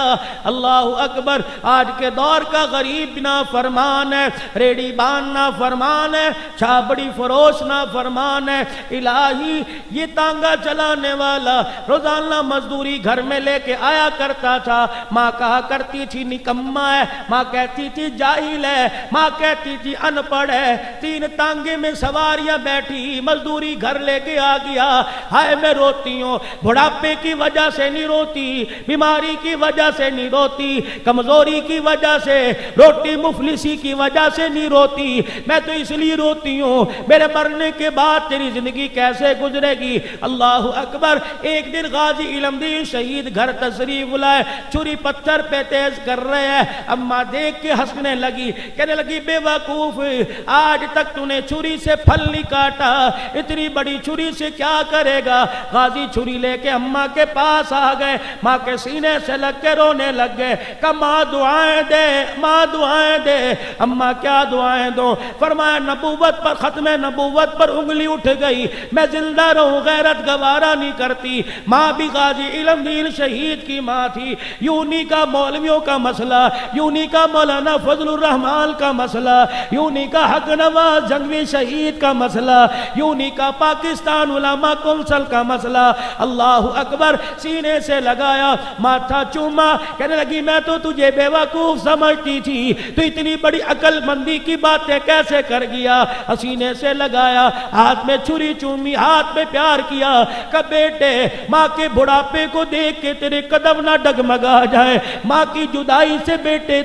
اللہ اکبر۔ آج کے دور کا غریب نا فرمان ہے، ریڑی بان نا فرمان ہے، چھابڑی فروش نا فرمان ہے۔ الہی یہ تانگا چلانے والا روزانہ مزدوری گھر میں لے کے آیا کرتا تھا، ماں کہا کرتی تھی نکما ہے، ماں کہتی تھی جاہل ہے، ماں کہتی تھی ان پڑھ ہے، 3 تانگے میں سواریاں بیٹھی مزدوری گھر لے کے آ گیا۔ ہائے میں روتی ہوں، بڑھاپے کی وجہ سے نہیں روتی، بیماری کی وجہ سے نہیں روتی، کمزوری کی وجہ سے، روٹی مفلسی کی وجہ سے نہیں روتی، میں تو اس لیے روتی ہوں میرے مرنے کے بعد تیری زندگی کیسے گزرے گی۔ اللہ اکبر۔ ایک دن غازی علم دین شہید گھر تشریف لائے، چھری پتھر پہ تیز کر رہے ہیں، اماں دیکھ کے ہنسنے لگی، کہنے لگی بے وقوف، آج تک تو نے چھری سے پھل نہیں کاٹا، اتنی بڑی چھری سے کیا کرے گا؟ غازی چھری لے کے اماں کے پاس آ گئے، ماں کے سینے سے لگ کے رونے لگ گئے کہ ماں دعائیں دے، ماں دعائیں دے۔ اماں کیا دعائیں دو؟ فرمایا نبوت پر، ختم نبوت پر انگلی اٹھ گئی، میں زندہ رہوں غیرت گوارا نہیں کرتی۔ ماں بھی غازی علم دین شہید کی ماں تھی۔ یونی کا مولویوں کا مسئلہ، یونی کا مولانا فضل الرحمان کا مسئلہ، یونی کا حق نواز جنگوی شہید کا مسئلہ، یونی کا پاکستان علماء کونسل کا مسئلہ۔ اللہ اکبر۔ سینے سے لگایا، ماتھا چوما، کہنے لگی میں تو تجھے بے وقوف سمجھتی تھی، تو اتنی بڑی عقل مندی کی باتیں کیسے کر گیا؟ سینے سے لگایا، ہاتھ میں چھری چومی، ہاتھ میں پیار کیا کہ بیٹے ماں کے بڑھاپے کو دیکھ کے تیرے قدم نہ ڈگمگا جائے، ماں کی جدائی سے بیٹے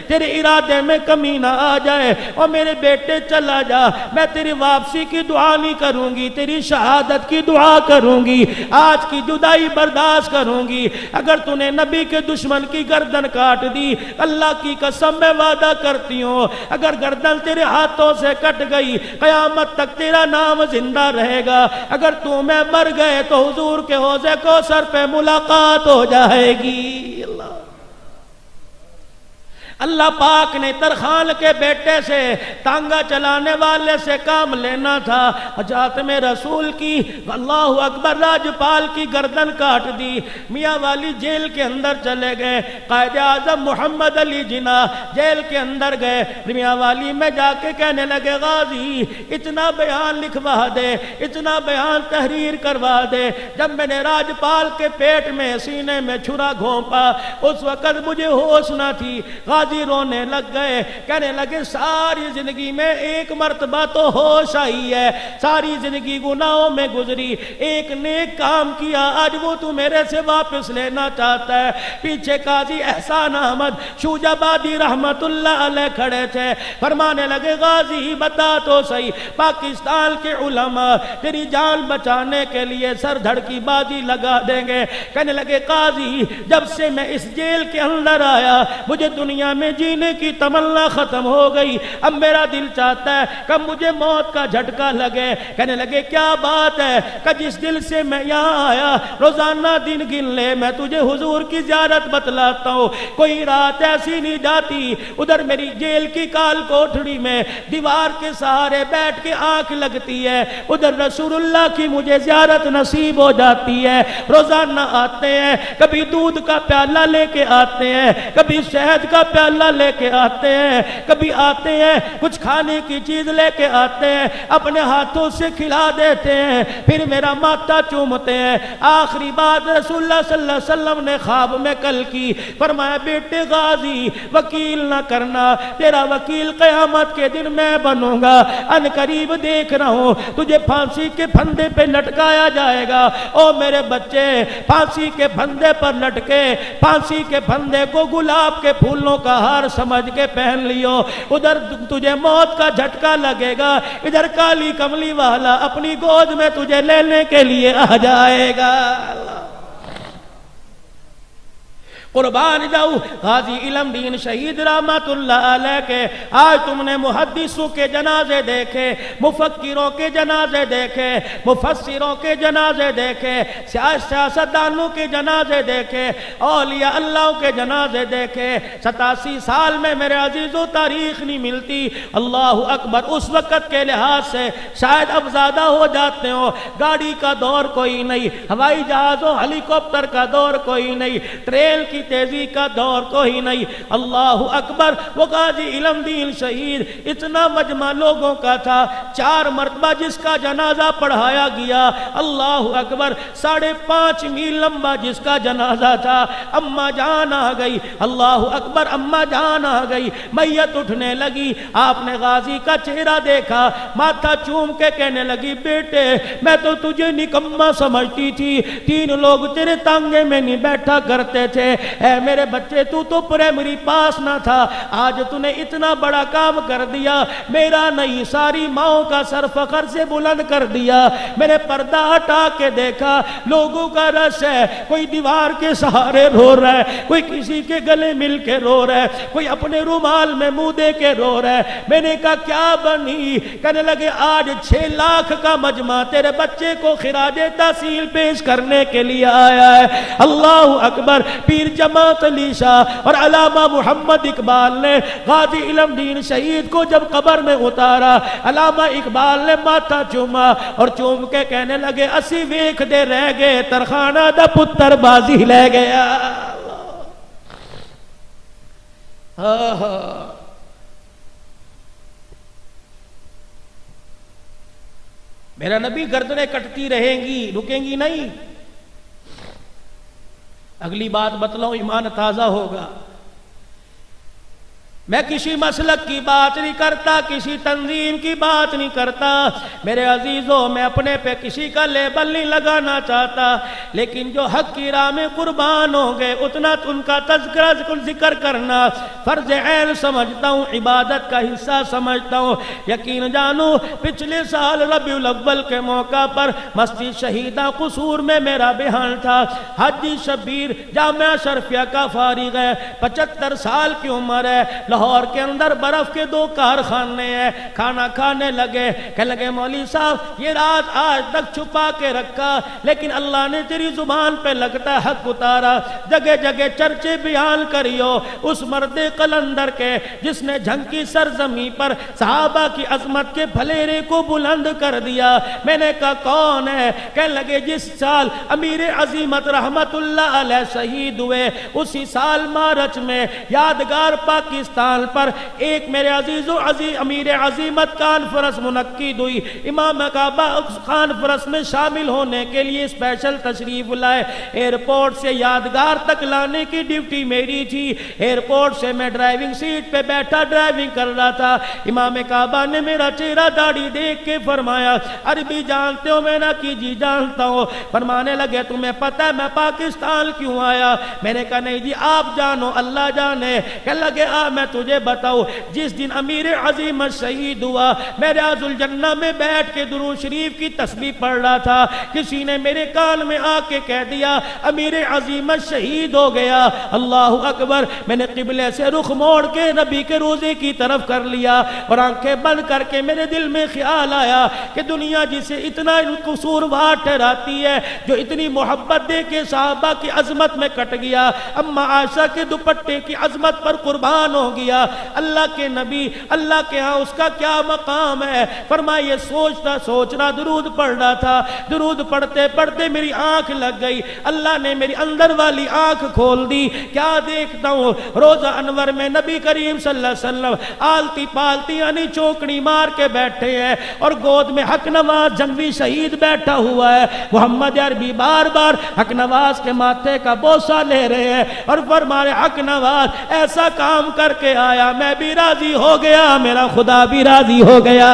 تیرے ارادے میں کمی نہ آ جائے، اور میرے بیٹے چلا جا، میں تیری واپسی کی دعا نہیں کروں گی، تیری شہادت کی دعا کروں گی، آج کی جدائی برداشت کروں گی۔ اگر تو نے نبی کے دشمن کی گردن کاٹ دی، اللہ کی قسم میں وعدہ کرتی ہوں، اگر گردن تیرے ہاتھوں سے کٹ گئی قیامت تک تیرا نام زندہ رہے گا، اگر تو میں مر گئے تو حضور کے حوض کوثر پہ ملاقات ہو جائے گی۔ اللہ اللہ پاک نے ترخان کے بیٹے سے تانگا چلانے والے سے کام لینا تھا، حجاتم رسول کی اللہ اکبر راجپال کی گردن کاٹ دی، میاں والی جیل کے اندر چلے گئے، قائد اعظم محمد علی جناح جیل کے اندر گئے، میاں والی میں جا کے کہنے لگے غازی اتنا بیان لکھوا دے، اتنا بیان تحریر کروا دے، جب میں نے راجپال کے پیٹ میں سینے میں چھرا گھونپا اس وقت مجھے ہوش نہ تھی۔ غازی رونے لگ گئے، کہنے لگے ساری زندگی میں ایک مرتبہ تو ہوش آئی ہے، ساری زندگی گناہوں میں گزری، ایک نیک کام کیا آج وہ تو میرے سے واپس لینا چاہتا ہے۔ پیچھے قاضی احسان احمد شوجابادی رحمت اللہ علیہ کھڑے تھے، فرمانے لگے غازی بتا تو صحیح، پاکستان کے علماء تیری جان بچانے کے لیے سر دھڑ کی بازی لگا دیں گے۔ کہنے لگے قاضی جب سے میں اس جیل کے اندر آیا مجھے دنیا میں جینے کی تمنا ختم ہو گئی، اب میرا دل چاہتا ہے کہ مجھے موت کا جھٹکا لگے۔ کہنے لگے کیا بات ہے کہ جس دل سے میں یہاں آیا روزانہ دن گن لے میں تجھے حضور کی زیارت بتلاتا ہوں، کوئی رات ایسی نہیں جاتی ادھر میری جیل کی کال کوٹھڑی میں دیوار کے سہارے بیٹھ کے آنکھ لگتی ہے، ادھر رسول اللہ کی مجھے زیارت نصیب ہو جاتی ہے۔ روزانہ آتے ہیں، کبھی دودھ کا پیالہ لے کے آتے ہیں، کبھی شہد کا پیالہ لے کے آتے ہیں، کبھی آتے ہیں کچھ کھانے کی چیز لے کے آتے ہیں، اپنے ہاتھوں سے کھلا دیتے ہیں، پھر میرا ماتھا چومتے ہیں۔ آخری بات رسول اللہ صلی اللہ علیہ وسلم نے خواب میں کل کی، فرمایا بیٹے غازی وکیل نہ کرنا، تیرا وکیل قیامت کے دن میں بنوں گا، ان قریب دیکھ رہا ہوں تجھے پھانسی کے پھندے پہ لٹکایا جائے گا۔ او میرے بچے پھانسی کے پھندے پر لٹکے، پھانسی کے پھندے کو گلاب کے پھولوں کا ہار سمجھ کے پہن لیو، ادھر تجھے موت کا جھٹکا لگے گا، ادھر کالی کملی والا اپنی گود میں تجھے لینے کے لیے آ جائے گا۔ قربان جاؤ غازی علم دین شہید رحمت اللہ علیہ کے، آج تم نے محدثوں کے جنازے دیکھے، مفکروں کے جنازے دیکھے، مفسروں کے جنازے دیکھے، سیاستدانوں کے جنازے دیکھے، اولیاء اللہ کے جنازے دیکھے۔ 87 سال میں میرے عزیزو تاریخ نہیں ملتی، اللہ اکبر، اس وقت کے لحاظ سے شاید اب زیادہ ہو جاتے ہو، گاڑی کا دور کوئی نہیں، ہوائی جہازوں ہیلی کاپٹر کا دور کوئی نہیں، ٹرین کی تیزی کا دور کوئی نہیں، اللہ اکبر۔ وہ غازی علم دین شہید اتنا مجمع لوگوں کا تھا، 4 مرتبہ جس کا جنازہ پڑھایا گیا، اللہ اکبر، 5.5 میل لمبا جس کا جنازہ تھا، اماں جان آ گئی، اللہ اکبر، اماں جان آ گئی، میت اٹھنے لگی، آپ نے غازی کا چہرہ دیکھا، ماتھا چوم کے کہنے لگی بیٹے میں تو تجھے نکما سمجھتی تھی، 3 لوگ تیرے تانگے میں نہیں بیٹھا کرتے تھے، اے میرے بچے تو پرائمری پاس نہ تھا، آج تو نے اتنا بڑا کام کر دیا، میرا نہیں ساری ماؤں کا سر فخر سے بلند کر دیا۔ میں نے پردہ ہٹا کے دیکھا، لوگوں کا رش ہے، کوئی دیوار کے سہارے رو رہا ہے، کوئی کسی کے گلے مل کے رو رہا ہے، کوئی اپنے رومال میں منہ دے کے رو رہا ہے۔ میں نے کہا کیا بنی؟ کہنے لگے آج 6 لاکھ کا مجمع تیرے بچے کو خراج تحسین پیش کرنے کے لیے آیا ہے۔ اللہ اکبر۔ پیر جماعت علی شاہ اور علامہ محمد اقبال نے غازی علم دین شہید کو جب قبر میں اتارا، علامہ اقبال نے ماتھا چوما اور چوم کے کہنے لگے اسی ویکھ دے رہ گئے ترخانہ دا پتر بازی لے گیا۔ میرا نبی گردنیں کٹتی رہیں گی، رکیں گی نہیں۔ اگلی بات بتلاؤں ایمان تازہ ہوگا۔ میں کسی مسلک کی بات نہیں کرتا، کسی تنظیم کی بات نہیں کرتا میرے عزیزوں، میں اپنے پہ کسی کا لیبل نہیں لگانا چاہتا، لیکن جو حق کی راہ میں قربان ہو گئے اتنا ان کا تذکرہ ذکر کرنا فرض عین سمجھتا ہوں، عبادت کا حصہ سمجھتا ہوں۔ یقین جانو پچھلے سال ربیع الاول کے موقع پر مسجد شہیدہ قصور میں میرا بیان تھا، حاجی شبیر جامعہ شرفیہ کا فارغ ہے، 75 سال کی عمر ہے، لاہور کے اندر برف کے 2 کارخانے ہیں. کھانا کھانے لگے, کہنے لگے مولوی صاحب یہ رات آج تک چھپا کے رکھا, لیکن اللہ نے تیری زبان پہ لگتا ہے حق اتارا. جگہ جگہ چرچے بیان کریو اس مرد قلندر کے جس نے جھنکی سرزمین پر صحابہ کی عظمت کے بھلیرے کو بلند کر دیا. میں نے کہا کون ہے؟ کہنے لگے جس سال امیر عظیمت رحمت اللہ علیہ شہید ہوئے اسی سال مارچ میں یادگار پاکستان پر ایک میرے عزیز و عزیز امیر عظیمت کانفرنس منعقد ہوئی. امام کعبہ کانفرنس میں شامل ہونے کے لیے اسپیشل تشریف لائے. ایئرپورٹ سے یادگار تک لانے کی ڈیوٹی میری تھی. ایئرپورٹ سے میں ڈرائیونگ سیٹ پہ بیٹھا ڈرائیونگ کر رہا تھا. امام کعبہ نے میرا چہرہ داڑھی دیکھ کے فرمایا عربی جانتے ہو؟ میں نے کی جی جانتا ہوں. فرمانے لگے تمہیں پتہ ہے میں پاکستان کیوں آیا؟ میں نے کہا نہیں جی آپ جانو اللہ جانے. کہنے لگے میں تجھے بتاؤں جس دن امیر عظیمت شہید ہوا میں ریاض الجنہ میں بیٹھ کے درود شریف کی تسبیح پڑھ رہا تھا. کسی نے میرے کان میں آ کے کہہ دیا امیر عظیمت شہید ہو گیا. اللہ اکبر. میں نے قبلے سے رخ موڑ کے نبی کے روزے کی طرف کر لیا اور آنکھیں بند کر کے میرے دل میں خیال آیا کہ دنیا جسے اتنا قصوروار ٹھہراتی ہے, جو اتنی محبت دے کے صحابہ کی عظمت میں کٹ گیا, اما عائشہ کے دوپٹے کی عظمت پر قربان ہو گیا, اللہ کے نبی اللہ کے ہاں اس کا کیا مقام ہے. فرمایا یہ سوچنا درود پڑھ رہا تھا. درود پڑھتے پڑھتے میری آنکھ لگ گئی. اللہ نے میری اندر والی آنکھ کھول دی. کیا دیکھتا ہوں؟ روزہ انور میں نبی کریم صلی اللہ علیہ وسلم آلتی پالتی یعنی چوکڑی مار کے بیٹھے ہیں اور گود میں حق نواز جنگی شہید بیٹھا ہوا ہے. محمد عربی بار بار حق نواز کے ماتھے کا بوسہ لے رہے ہیں اور فرمائے حق نواز ایسا کام کر کے آیا میں بھی راضی ہو گیا, میرا خدا بھی راضی ہو گیا.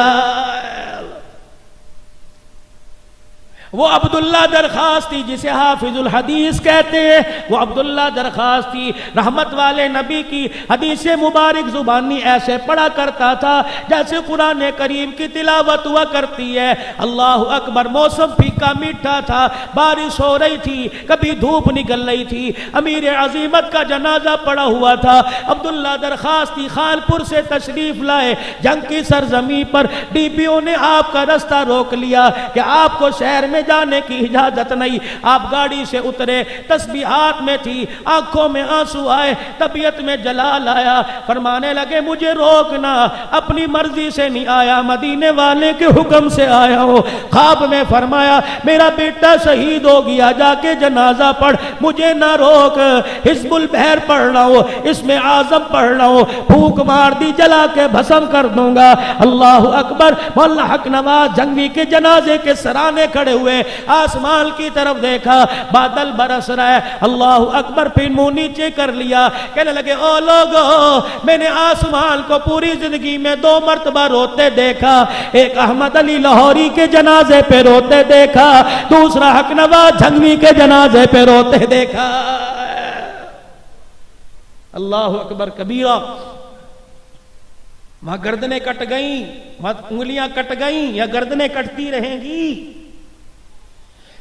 وہ عبداللہ درخواستی جسے حافظ الحدیث کہتے ہیں, وہ عبداللہ درخواستی رحمت والے نبی کی حدیث مبارک زبانی ایسے پڑھا کرتا تھا جیسے قرآن کریم کی تلاوت ہوا کرتی ہے. اللہ اکبر. موسم پھیکا میٹھا تھا, بارش ہو رہی تھی, کبھی دھوپ نکل رہی تھی. امیر عظیمت کا جنازہ پڑا ہوا تھا. عبداللہ درخواستی خانپور سے تشریف لائے. جنگ کی سرزمین پر ڈی پی او نے آپ کا رستہ روک لیا کہ آپ کو شہر میں جانے کی اجازت نہیں. آپ گاڑی سے اترے, تسبیح ہاتھ میں تھی, آنکھوں میں آنسو آئے, طبیعت میں جلال آیا. فرمانے لگے مجھے روکنا, اپنی مرضی سے نہیں آیا, مدینے والے کے حکم سے آیا ہوں. خواب میں فرمایا میرا بیٹا شہید ہو گیا, جا کے جنازہ پڑھ, مجھے نہ روک. حزب البحر پڑھ رہا ہوں, اس میں اعظم پڑھ رہا ہوں, پھونک مار دی جلا کے بھسم کر دوں گا. اللہ اکبر. مولانا حق نواز جنگی کے جنازے کے سرانے کھڑے ہوئے, آسمان کی طرف دیکھا, بادل برس رہا ہے. اللہ اکبر. پھر منہ نیچے کر لیا, کہنے لگے او لوگو میں نے آسمان کو پوری زندگی میں 2 مرتبہ روتے دیکھا. ایک احمد علی لاہوری کے جنازے پہ روتے دیکھا, دوسرا حق نواز جھنگوی کے جنازے پہ روتے دیکھا. اللہ اکبر کبیرہ. وہاں گردنیں کٹ گئیں, وہاں انگلیاں کٹ گئیں یا گردنیں کٹتی رہیں گی.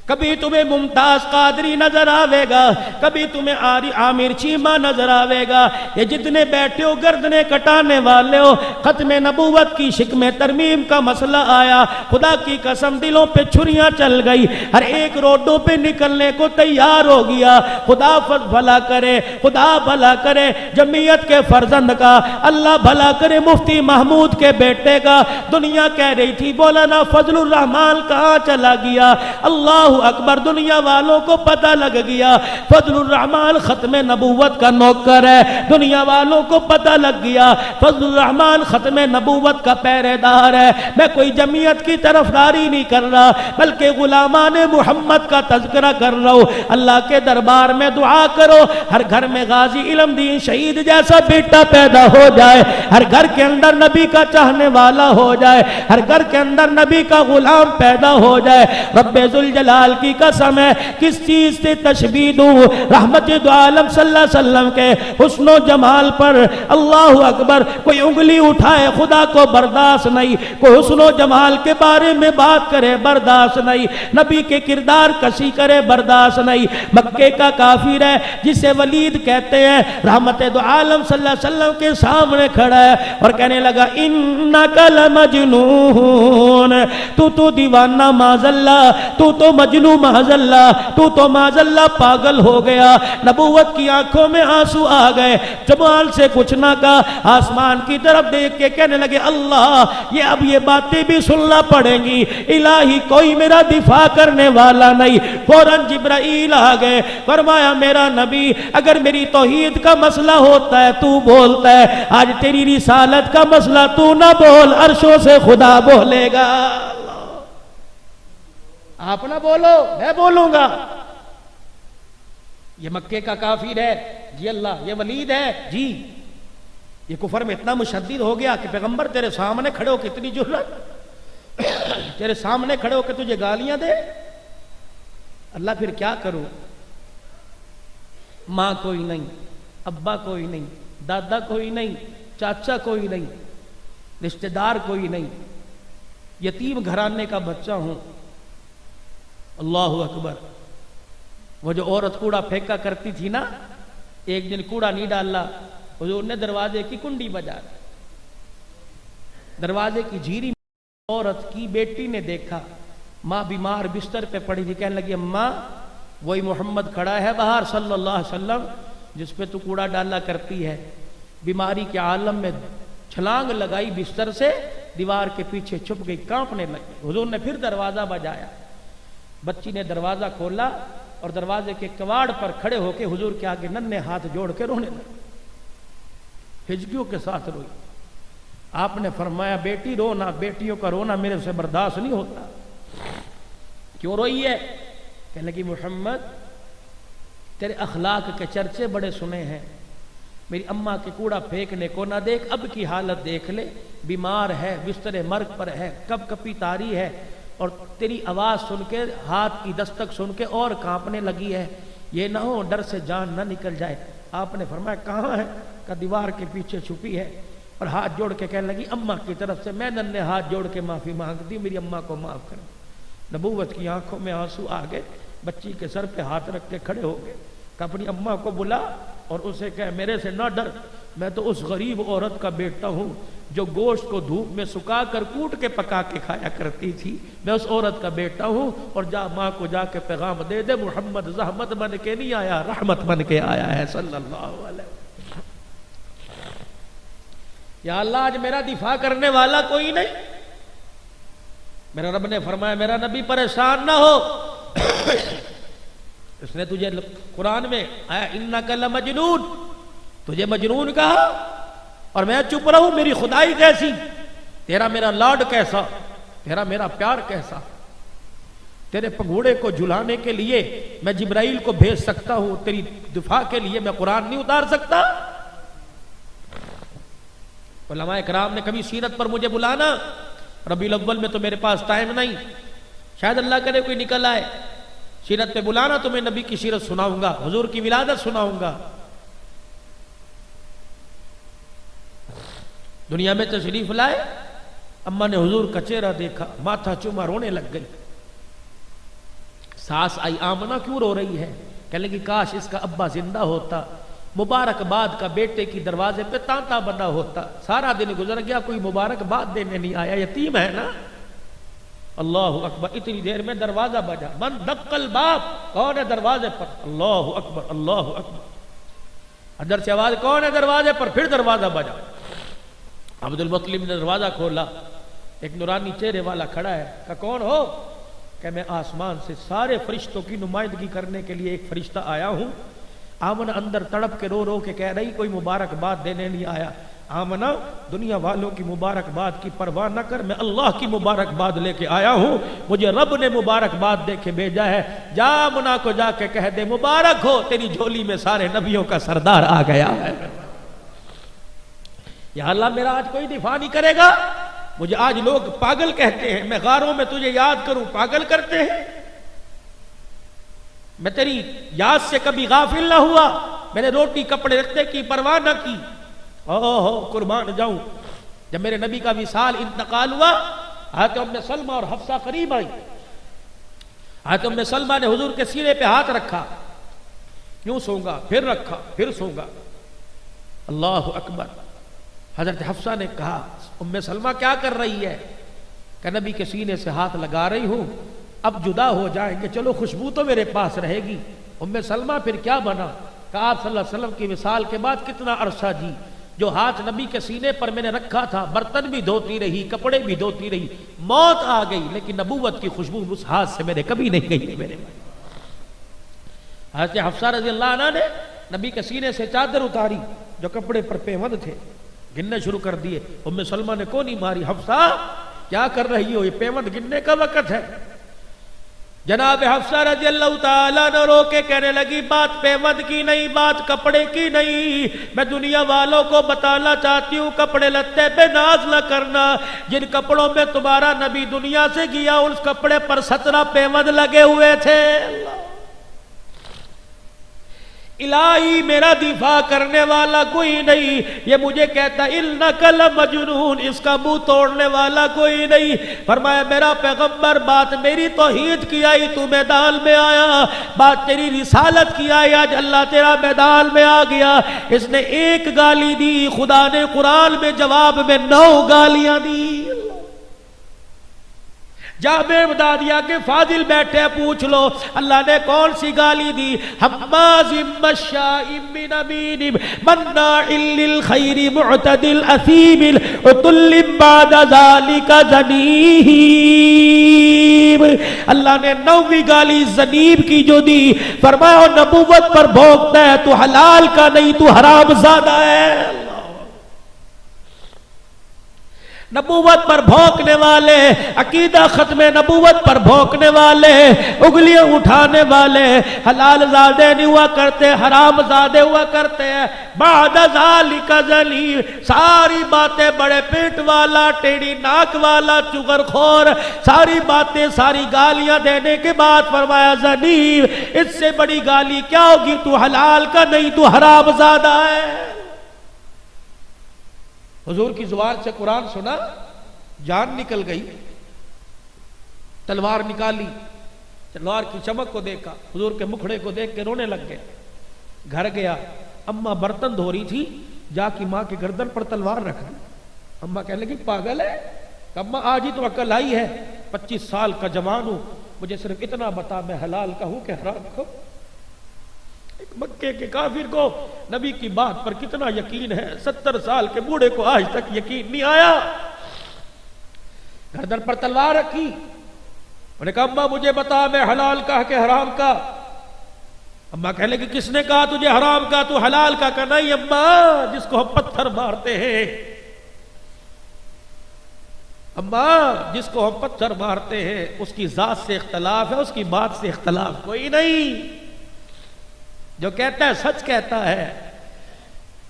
کبھی تمہیں ممتاز قادری نظر آوے گا, کبھی تمہیں عامر چیمہ نظر آوے گا. یہ جتنے بیٹھے ہو گردنیں کٹانے والے ہو, ختم نبوت کی شکم ترمیم کا مسئلہ آیا, خدا کی قسم دلوں پہ چھریاں چل گئی, ہر ایک روڈوں پہ نکلنے کو تیار ہو گیا. خدا بھلا کرے, خدا بھلا کرے جمعیت کے فرزند کا, اللہ بھلا کرے مفتی محمود کے بیٹے کا. دنیا کہہ رہی تھی مولانا فضل الرحمان کہاں چلا گیا. اللہ اکبر. دنیا والوں کو پتہ لگ گیا فضل الرحمان ختم نبوت کا نوکر ہے. دنیا والوں کو پتہ لگ گیا فضل الرحمان ختم نبوت کا پہرے دار ہے. میں کوئی جمعیت کی طرفداری نہیں کر رہا, بلکہ غلامان محمد کا تذکرہ کر رہا ہوں. اللہ کے دربار میں دعا کرو ہر گھر میں غازی علم دین شہید جیسا بیٹا پیدا ہو جائے, ہر گھر کے اندر نبی کا چاہنے والا ہو جائے, ہر گھر کے اندر نبی کا غلام پیدا ہو جائے. رب ذوالجلال جلال کی قسم ہے کس چیز سے تشبیہ دوں، رحمت دو عالم صلی اللہ علیہ وسلم کے حسن و جمال پر اللہ اکبر کوئی انگلی اٹھائے خدا کو برداشت نہیں، کوئی حسن و جمال کے بارے میں بات کرے برداشت نہیں، نبی کے کردار کشی کرے برداشت نہیں۔ مکے کا کافر ہے جسے ولید کہتے ہیں، رحمت دو عالم صلی اللہ علیہ وسلم کے سامنے کھڑا ہے اور کہنے لگا انک لمجنون، تو دیوانہ معاذ اللہ، تو مجنون معاذ اللہ، تو معاذ اللہ پاگل ہو گیا۔ نبوت کی آنکھوں میں آنسو آ گئے، جمال سے کچھ نہ کہا، آسمان کی طرف دیکھ کے کہنے لگے اللہ یہ اب یہ باتیں بھی سننا پڑیں گی، الہی کوئی میرا دفاع کرنے والا نہیں۔ فوراً جبرائیل آ گئے، فرمایا میرا نبی اگر میری توحید کا مسئلہ ہوتا ہے تو بولتا ہے، آج تیری رسالت کا مسئلہ تو نہ بول، عرشوں سے خدا بولے گا۔ آپ نہ بولو میں بولوں گا۔ یہ مکے کا کافر ہے جی، اللہ یہ ولید ہے جی، یہ کفر میں اتنا مشدد ہو گیا کہ پیغمبر تیرے سامنے کھڑے ہو کتنی جرأت، تیرے سامنے کھڑے ہو کے تجھے گالیاں دے۔ اللہ پھر کیا کروں، ماں کوئی نہیں، ابا کوئی نہیں، دادا کوئی نہیں، چاچا کوئی نہیں، رشتہ دار کوئی نہیں، یتیم گھرانے کا بچہ ہوں۔ اللہ اکبر۔ وہ جو عورت کوڑا پھینکا کرتی تھی نا، ایک دن کوڑا نہیں ڈالا، حضور نے دروازے کی کنڈی بجا دی، دروازے کی جھیری میں عورت کی بیٹی نے دیکھا، ماں بیمار بستر پہ پڑی تھی، کہنے لگی اماں وہی محمد کھڑا ہے باہر صلی اللہ علیہ وسلم جس پہ تو کوڑا ڈالا کرتی ہے۔ بیماری کے عالم میں چھلانگ لگائی بستر سے، دیوار کے پیچھے چھپ گئی، کانپنے لگی۔ حضور نے پھر دروازہ بجایا، بچی نے دروازہ کھولا اور دروازے کے کواڑ پر کھڑے ہو کے حضور کے آگے ننھے ہاتھ جوڑ کے رونے لگے، ہجکیوں کے ساتھ روئی۔ آپ نے فرمایا بیٹی رونا، بیٹیوں کا رونا میرے سے برداشت نہیں ہوتا۔ کیوں روئی ہے؟ کہنے لگی محمد تیرے اخلاق کے چرچے بڑے سنے ہیں، میری اماں کے کوڑا پھینکنے کو نہ دیکھ، اب کی حالت دیکھ لے، بیمار ہے، بستر مرگ پر ہے، کب کپی تاری ہے، اور تیری آواز سن کے، ہاتھ کی دستک سن کے اور کانپنے لگی ہے، یہ نہ ہو ڈر سے جان نہ نکل جائے۔ آپ نے فرمایا کہاں ہے؟ کہ دیوار کے پیچھے چھپی ہے، اور ہاتھ جوڑ کے کہنے لگی اماں کی طرف سے میں ننھے ہاتھ جوڑ کے معافی مانگتی ہوں، میری اماں کو معاف کر۔ نبوت کی آنکھوں میں آنسو آ گئے، بچی کے سر پہ ہاتھ رکھ کے کھڑے ہو گئے کہ اپنی اماں کو بلا اور اسے کہے میرے سے نہ ڈر، میں تو اس غریب عورت کا بیٹا ہوں جو گوشت کو دھوپ میں سکا کر کوٹ کے پکا کے کھایا کرتی تھی، میں اس عورت کا بیٹا ہوں، اور جا ماں کو جا کے پیغام دے دے محمد زحمت بن کے نہیں آیا، رحمت بن کے آیا ہے صلی اللہ علیہ وسلم۔ یا اللہ آج میرا دفاع کرنے والا کوئی نہیں۔ میرا رب نے فرمایا میرا نبی پریشان نہ ہو، اس نے تجھے قرآن میں آیا انک لمجنون، تجھے مجنون کہا اور میں چپ رہوں، میری خدائی کیسی، تیرا میرا لاڈ کیسا، تیرا میرا پیار کیسا، تیرے پگھوڑے کو جھلانے کے لیے میں جبرائیل کو بھیج سکتا ہوں، تیری دفاع کے لیے میں قرآن نہیں اتار سکتا۔ علماء کرام نے کبھی سیرت پر مجھے بلانا، ربیع الاول میں تو میرے پاس ٹائم نہیں، شاید اللہ کرے کوئی نکل آئے، سیرت پہ بلانا تو میں نبی کی سیرت سناؤں گا، حضور کی ولادت سناؤں گا۔ دنیا میں تشریف لائے، اماں نے حضور کا چہرہ دیکھا، ماتھا چوما، رونے لگ گئی۔ ساس آئی، آمنہ کیوں رو رہی ہے؟ کہنے لگی کاش اس کا ابا زندہ ہوتا، مبارکباد کا بیٹے کی دروازے پہ تانتا بنا ہوتا، سارا دن گزر گیا کوئی مبارکباد دینے نہیں آیا، یتیم ہے نا۔ اللہ اکبر، اتنی دیر میں دروازہ بجا، من دق الباب، کون ہے دروازے پر؟ اللہ اکبر اللہ اکبر، اندر سے آواز کون ہے دروازے پر؟ پھر دروازہ بجا، عبد المطلب نے دروازہ کھولا، ایک نورانی چہرے والا کھڑا ہے، کہ کون ہو؟ کہ میں آسمان سے سارے فرشتوں کی نمائندگی کرنے کے لیے ایک فرشتہ آیا ہوں۔ آمنہ اندر تڑپ کے رو رو کے کہہ رہی کوئی مبارکباد دینے نہیں آیا۔ آمنہ دنیا والوں کی مبارکباد کی پرواہ نہ کر، میں اللہ کی مبارکباد لے کے آیا ہوں، مجھے رب نے مبارکباد دے کے بھیجا ہے، جا آمنہ کو جا کے کہہ دے مبارک ہو، تیری جھولی میں سارے نبیوں کا سردار آ گیا ہے۔ یا اللہ میرا آج کوئی دفاع نہیں کرے گا، مجھے آج لوگ پاگل کہتے ہیں، میں غاروں میں تجھے یاد کروں پاگل کرتے ہیں۔ میں تیری یاد سے کبھی غافل نہ ہوا، میں نے روٹی کپڑے رکھنے کی پرواہ نہ کی۔ قربان جاؤں، جب میرے نبی کا وصال انتقال ہوا، حضرت ام سلمہ اور حفصہ قریب آئی۔ حضرت ام سلمہ نے حضور کے سینے پہ ہاتھ رکھا، یوں سونگا، پھر رکھا، پھر سونگا۔ اللہ اکبر۔ حضرت حفصہ نے کہا ام سلمہ کیا کر رہی ہے؟ کہ نبی کے سینے سے ہاتھ لگا رہی ہوں، اب جدا ہو جائیں گے، چلو خوشبو تو میرے پاس رہے گی۔ ام سلمہ پھر کیا بنا؟ کہ آپ صلی اللہ علیہ وسلم کی وصال کے بعد کتنا عرصہ جی، جو ہاتھ نبی کے سینے پر میں نے رکھا تھا، برتن بھی دھوتی رہی، کپڑے بھی دھوتی رہی، موت آ گئی لیکن نبوت کی خوشبو اس ہاتھ سے میرے کبھی نہیں گئی میرے۔ حضرت حفصہ رضی اللہ عنہ نے نبی کے سینے سے چادر اتاری، جو کپڑے پر پیوند تھے، گننے شروع کر دیے۔ ام سلمہ نے کونی ماری، حفصہ کیا کر رہی ہو، یہ پیوند گننے کا وقت ہے۔ جناب حفصہ رضی اللہ تعالیٰ نے رو کے کہنے لگی بات پیوند کی نہیں، بات کپڑے کی نہیں، میں دنیا والوں کو بتانا چاہتی ہوں کپڑے لتے پہ ناز نہ کرنا، جن کپڑوں میں تمہارا نبی دنیا سے گیا اس کپڑے پر 17 پیوند لگے ہوئے تھے۔ الہی میرا دفاع کرنے والا کوئی نہیں، یہ مجھے کہتا انک لمجنون، اس کا منہ توڑنے والا کوئی نہیں۔ فرمایا میرا پیغمبر بات میری توحید کی آئی تو میدان میں آیا، بات تیری رسالت کی آئی آج اللہ تیرا میدان میں آ گیا۔ اس نے ایک گالی دی، خدا نے قرآن میں جواب میں 9 گالیاں دی۔ جامع دادیا کے فاضل بیٹھے پوچھ لو اللہ نے کون سی گالی دی؟ حماز مشاء بنمیم مناع للخیر معتد اثیم عتل بعد ذلك زنیم۔ اللہ نے 9ویں گالی زنیب کی جو دی، فرمایا نبوت پر بھونکتا ہے تو حلال کا نہیں تو حرام زادہ ہے۔ نبوت پر بھونکنے والے، عقیدہ ختم نبوت پر بھونکنے والے، انگلیاں اٹھانے والے حلال زادے نہیں ہوا کرتے، حرام زادے ہوا کرتے ہیں۔ بعد ذالک ذلیل، ساری باتیں بڑے پیٹ والا، ٹیڑھی ناک والا، چغر خور، ساری باتیں ساری گالیاں دینے کے بعد فرمایا زنیب، اس سے بڑی گالی کیا ہوگی، تو حلال کا نہیں تو حرام زادہ ہے۔ حضور کی زبان سے قرآن سنا، جان نکل گئی، تلوار نکالی، تلوار کی چمک کو دیکھا، حضور کے مکھڑے کو دیکھ کے رونے لگ گئے۔ گھر گیا، اماں برتن دھو رہی تھی، جا کی ماں کے گردن پر تلوار رکھ دی۔ اماں کہنے لگی پاگل ہے؟ اماں آج ہی تو عقل آئی ہے، 25 سال کا جوان ہوں، مجھے صرف اتنا بتا میں حلال کا ہوں کہ حرام کا ہوں۔ مکے کے کافر کو نبی کی بات پر کتنا یقین ہے، 70 سال کے بوڑھے کو آج تک یقین نہیں آیا۔ گردن پر تلوار رکھی، انہوں نے کہا اماں مجھے بتا میں حلال کا کہ حرام کا؟ اماں کہنے لگی کس نے کہا تجھے حرام کا تو حلال کا؟ کہ نہیں اماں، جس کو ہم پتھر مارتے ہیں، اماں جس کو ہم پتھر مارتے ہیں اس کی ذات سے اختلاف ہے، اس کی بات سے اختلاف کوئی نہیں، جو کہتا ہے سچ کہتا ہے۔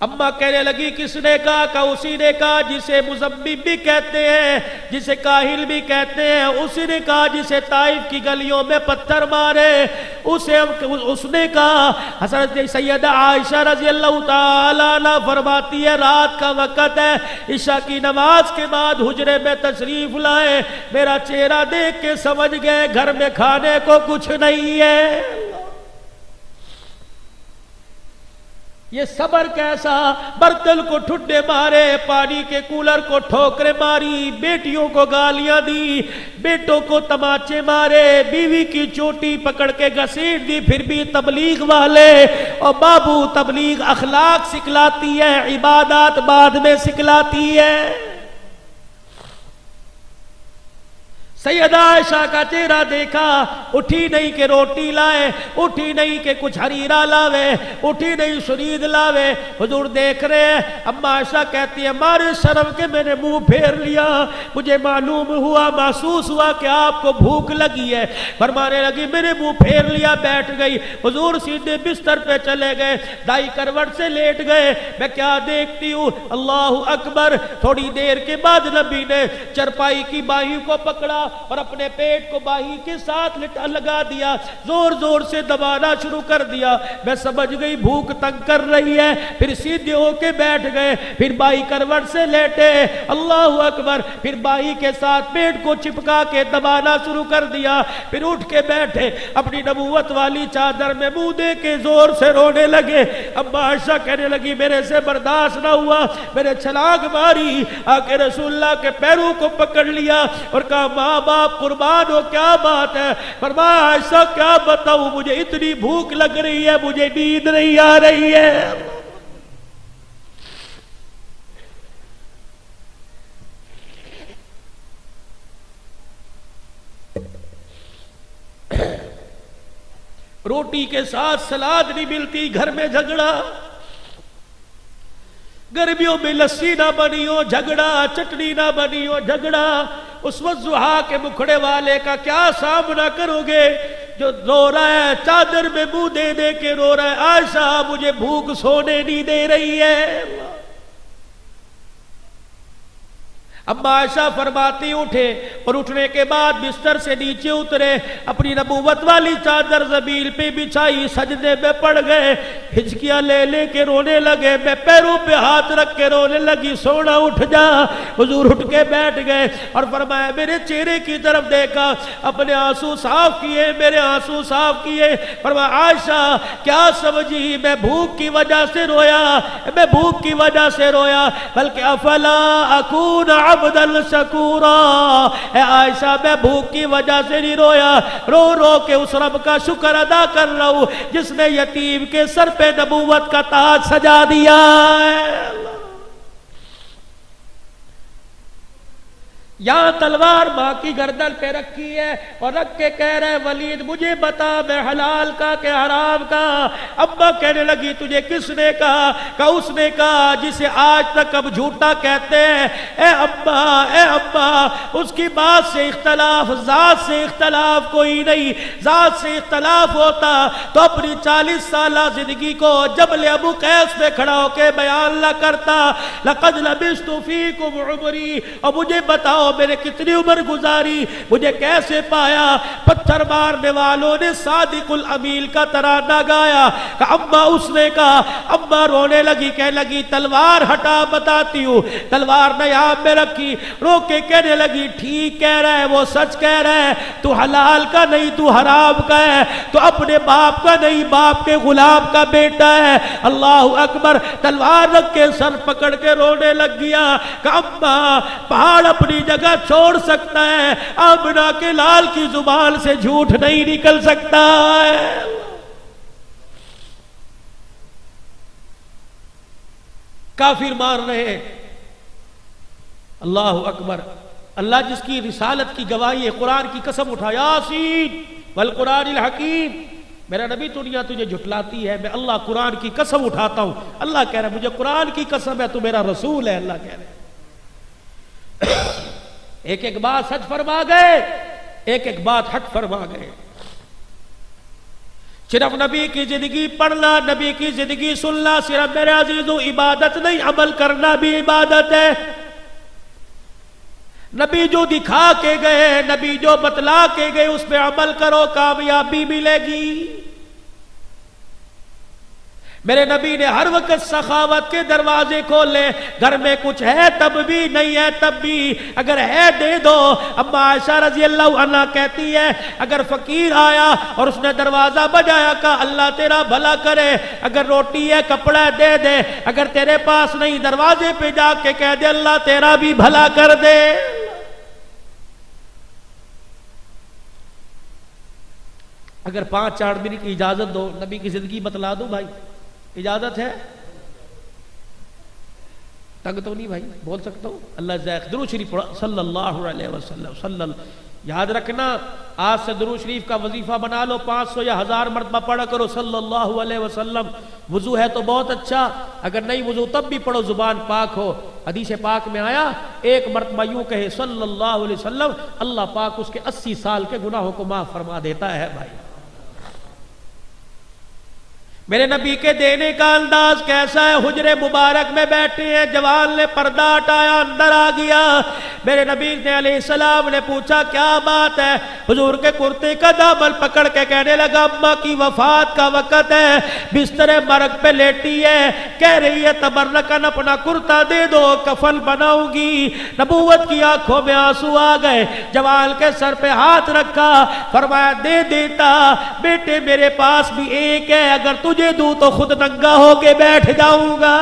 اماں کہنے لگی کس نے کہا؟ کہ اسی نے کہا جسے مزمم بھی کہتے ہیں، جسے کاہل بھی کہتے ہیں، اسی نے کہا جسے طائف کی گلیوں میں پتھر مارے، اس نے کہا۔ حضرت سیدہ عائشہ رضی اللہ تعالیٰ عنہ فرماتی ہے رات کا وقت ہے، عشاء کی نماز کے بعد حجرے میں تشریف لائے، میرا چہرہ دیکھ کے سمجھ گئے گھر میں کھانے کو کچھ نہیں ہے۔ یہ صبر کیسا، برتن کو ٹھڈے مارے، پانی کے کولر کو ٹھوکریں ماری، بیٹیوں کو گالیاں دی، بیٹوں کو تماچے مارے، بیوی کی چوٹی پکڑ کے گھسیٹ دی، پھر بھی تبلیغ والے اور بابو تبلیغ اخلاق سکھلاتی ہے، عبادات بعد میں سکھلاتی ہے۔ سیدہ عائشہ کا چہرہ دیکھا، اٹھی نہیں کہ روٹی لائے، اٹھی نہیں کہ کچھ حریرہ لاوے، اٹھی نہیں شرید لاوے، حضور دیکھ رہے ہیں۔ اما عائشہ کہتی ہے مارے شرم کے میں نے منہ پھیر لیا، مجھے معلوم ہوا، محسوس ہوا کہ آپ کو بھوک لگی ہے، فرمانے لگی میں نے منہ پھیر لیا، بیٹھ گئی۔ حضور سیدھے بستر پہ چلے گئے، دائی کروٹ سے لیٹ گئے۔ میں کیا دیکھتی ہوں، اللہ اکبر، تھوڑی دیر کے بعد نبی نے چرپائی کی باہی کو پکڑا، اور اپنے پیٹ کو باہی کے ساتھ لگا دیا، زور زور سے دبانا شروع کر دیا۔ میں سمجھ گئی بھوک تنگ کر رہی ہے، پھر سیدھے ہو کے بیٹھ گئے، پھر بائی کروٹ سے لیٹے، اللہ اکبر، پھر بائی کے ساتھ پیٹ کو چپکا کے دبانا شروع کر دیا، پھر اٹھ کے بیٹھے، اپنی نبوت والی چادر میں منہ دے کے زور سے رونے لگے۔ اب عائشہ کہنے لگی میرے سے برداشت نہ ہوا، میں نے چھلانگ ماری، آ کے رسول اللہ کے پیروں کو پکڑ لیا اور کہا ماں باپ قربان ہو، کیا بات ہے؟ فرمایا عائشہ کیا بتاؤں، مجھے اتنی بھوک لگ رہی ہے، مجھے نیند نہیں آ رہی ہے۔ روٹی کے ساتھ سلاد نہیں ملتی، گھر میں جھگڑا، گرمیوں میں لسی نہ بنی ہو جھگڑا، چٹنی نہ بنی ہو جھگڑا۔ اس وقت زحا کے مکھڑے والے کا کیا سامنا کرو گے جو رو رہا ہے، چادر میں منہ دے دے کے رو رہا ہے، عائشہ مجھے بھوک سونے نہیں دے رہی ہے۔ اب عائشہ فرماتی اٹھے، اور اٹھنے کے بعد بستر سے نیچے اترے، اپنی نبوت والی چادر زمین پہ بچھائی، سجدے میں پڑ گئے، ہچکیاں لے لے کے رونے لگے، میں پیروں پہ ہاتھ رکھ کے رونے لگی، سونا اٹھ جا۔ حضور اٹھ کے بیٹھ گئے اور فرمایا میرے چہرے کی طرف دیکھا، اپنے آنسو صاف کیے، میرے آنسو صاف کیے، فرمایا عائشہ کیا سمجھی میں بھوک کی وجہ سے رویا، میں بھوک کی وجہ سے رویا، بلکہ افلا اکون عبداللہ شکورا، اے عائشہ میں بھوک کی وجہ سے نہیں رویا، رو رو کے اس رب کا شکر ادا کر رہا ہوں جس نے یتیم کے سر پہ نبوت کا تاج سجا دیا ہے۔ یہاں تلوار ماں کی گردن پہ رکھی ہے اور رکھ کے کہہ رہے ولید مجھے بتا میں حلال کا کہ حرام کا۔ ابا کہنے لگی تجھے کس نے کہا؟ کہ اس نے کہا جسے آج تک اب جھوٹا کہتے ہیں۔ اے ابا اس کی بات سے اختلاف، ذات سے اختلاف کوئی نہیں، ذات سے اختلاف ہوتا تو اپنی 40 سالہ زندگی کو جبل ابو قیس پہ کھڑا ہو کے بیان نہ کرتا۔ لقد لبثت فیکم عمری، اور مجھے بتاؤ میں نے کتنی عمر گزاری، مجھے کیسے پایا؟ پتھر مارنے والوں نے صادق الامین کا ترانہ گایا کہ اماں اس نے کہا، اماں رونے لگی، کہنے لگی تلوار ہٹا بتاتی ہوں، تلوار نے یہاں میں رکھی، رو کے کہنے لگی ٹھیک کہہ رہا ہے، وہ سچ کہہ رہا ہے، تو حلال کا نہیں تو حرام کا ہے، تو اپنے باپ کا نہیں باپ کے غلام کا بیٹا ہے۔ اللہ اکبر، تلوار رکھ کے سر پکڑ کے رونے لگ گیا کہ اماں پہاڑ اپنی جگہ چھوڑ سکتا ہے، آمنہ کے لال کی زبان سے جھوٹ نہیں نکل سکتا ہے۔ کافر مار رہے، اللہ اکبر، اللہ جس کی رسالت کی گواہی ہے، قرآن کی قسم اٹھا، یاسین والقرآن الحکیم، میرا نبی دنیا تجھے جھٹلاتی ہے، میں اللہ قرآن کی قسم اٹھاتا ہوں، اللہ کہہ رہا ہے مجھے قرآن کی قسم ہے تو میرا رسول ہے، اللہ کہہ رہے ہیں۔ ایک ایک بات سچ فرما گئے، ایک ایک بات حق فرما گئے۔ صرف نبی کی زندگی پڑھنا، نبی کی زندگی سننا صرف میرے عزیزوں عبادت نہیں، عمل کرنا بھی عبادت ہے۔ نبی جو دکھا کے گئے، نبی جو بتلا کے گئے اس پہ عمل کرو، کامیابی ملے گی۔ میرے نبی نے ہر وقت سخاوت کے دروازے کھولے، گھر میں کچھ ہے تب بھی، نہیں ہے تب بھی، اگر ہے دے دو۔ اما عائشہ رضی اللہ عنہ کہتی ہے اگر فقیر آیا اور اس نے دروازہ بجایا کہا اللہ تیرا بھلا کرے، اگر روٹی ہے کپڑا دے دے، اگر تیرے پاس نہیں دروازے پہ جا کے کہہ دے اللہ تیرا بھی بھلا کر دے۔ اگر 5-4 منٹ کی اجازت دو، نبی کی زندگی بتلا دو بھائی، اجازت ہے؟ تنگ تو نہیں بھائی، بول سکتا ہوں؟ اللہ جزاک، درود شریف پڑھا صلی اللہ علیہ وسلم، یاد رکھنا آج سے درود شریف کا وظیفہ بنا لو، 500 یا 1000 مرتبہ پڑھا کرو صلی اللہ علیہ وسلم۔ وضو ہے تو بہت اچھا، اگر نہیں وضو تب بھی پڑھو، زبان پاک ہو۔ حدیث پاک میں آیا ایک مرتبہ یوں کہے صلی اللہ علیہ وسلم، اللہ پاک اس کے 80 سال کے گناہوں کو معاف فرما دیتا ہے۔ بھائی میرے نبی کے دینے کا انداز کیسا ہے؟ حجرے مبارک میں بیٹھے ہیں، جوان نے پردہ ہٹایا، اندر آ گیا۔ میرے نبی نے علیہ السلام نے پوچھا کیا بات ہے؟ حضور کے کرتے کا دامن پکڑ کے کہنے لگا اماں کی وفات کا وقت ہے، بستر مرگ پہ لیٹی ہے، کہہ رہی ہے تبرکن اپنا کرتا دے دو، کفن بناؤں گی۔ نبوت کی آنکھوں میں آنسو آ گئے، جوان کے سر پہ ہاتھ رکھا، فرمایا دے دیتا بیٹے، میرے پاس بھی ایک ہے، اگر تجھے دوں تو خود ننگا ہو کے بیٹھ جاؤں گا۔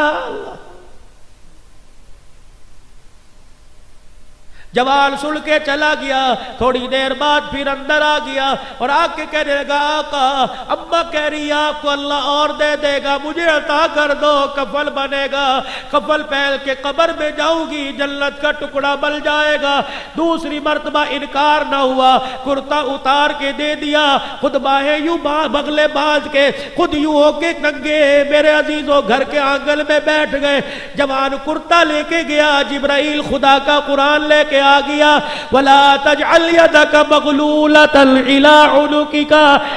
جوان سن کے چلا گیا، تھوڑی دیر بعد پھر اندر آ گیا اور آ کے کہنے لگا آقا اماں کہہ رہی آپ کو اللہ اور دے دے گا، مجھے عطا کر دو، کفن بنے گا، کفن پہن کے قبر میں جاؤں گی، جنت کا ٹکڑا بل جائے گا۔ دوسری مرتبہ انکار نہ ہوا، کرتا اتار کے دے دیا، خود باہیں یوں بغلے باز کے خود یوں ہو کے ننگے میرے عزیزوں گھر کے آنگن میں بیٹھ گئے۔ جوان کرتا لے کے گیا، جبرائیل خدا کا قرآن لے کے آ گیا، وَلَا تَجْعَلْ يَدَكَ مَغْلُولَةً إِلَىٰ عُنُقِكَ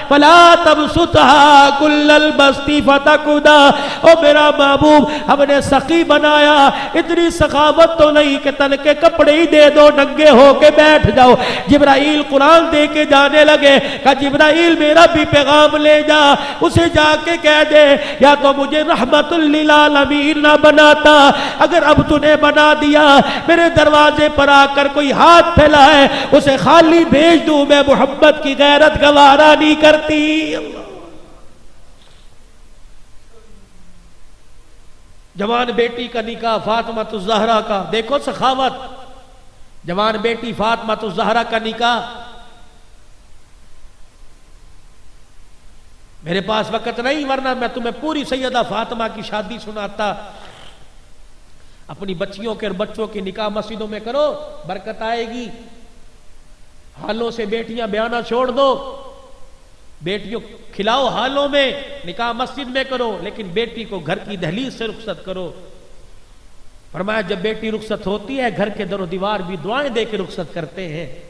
فَلَا تَبْسُطْهَا كُلَّ الْبَسْطِ فَتَقْعُدَ۔ او میرا محبوب ہم نے سخی بنایا، اتنی سخاوت تو نہیں کہ تن کے کپڑے ہی دے دو، ننگے ہو کے بیٹھ جاؤ۔ جبرائیل قرآن دے کے جانے لگے، کہا جبرائیل میرا بھی پیغام لے جا، اسے جا کے کہہ دے یا تو مجھے رحمت للعالمین نہ بناتا، اگر اب تو نے بنا دیا میرے دروازے پر آ کر کوئی ہاتھ پھیلائے اسے خالی بھیج دوں، میں محبت کی غیرت گوارا نہیں کرتی۔ جوان بیٹی کا نکاح فاطمہ الزہرا کا، دیکھو سخاوت، جوان بیٹی فاطمہ الزہرا کا نکاح۔ میرے پاس وقت نہیں ورنہ میں تمہیں پوری سیدہ فاطمہ کی شادی سناتا۔ اپنی بچیوں کے اور بچوں کی نکاح مسجدوں میں کرو، برکت آئے گی۔ حالوں سے بیٹیاں بیانہ چھوڑ دو، بیٹیوں کھلاؤ حالوں میں، نکاح مسجد میں کرو، لیکن بیٹی کو گھر کی دہلیز سے رخصت کرو۔ فرمایا جب بیٹی رخصت ہوتی ہے گھر کے در و دیوار بھی دعائیں دے کے رخصت کرتے ہیں۔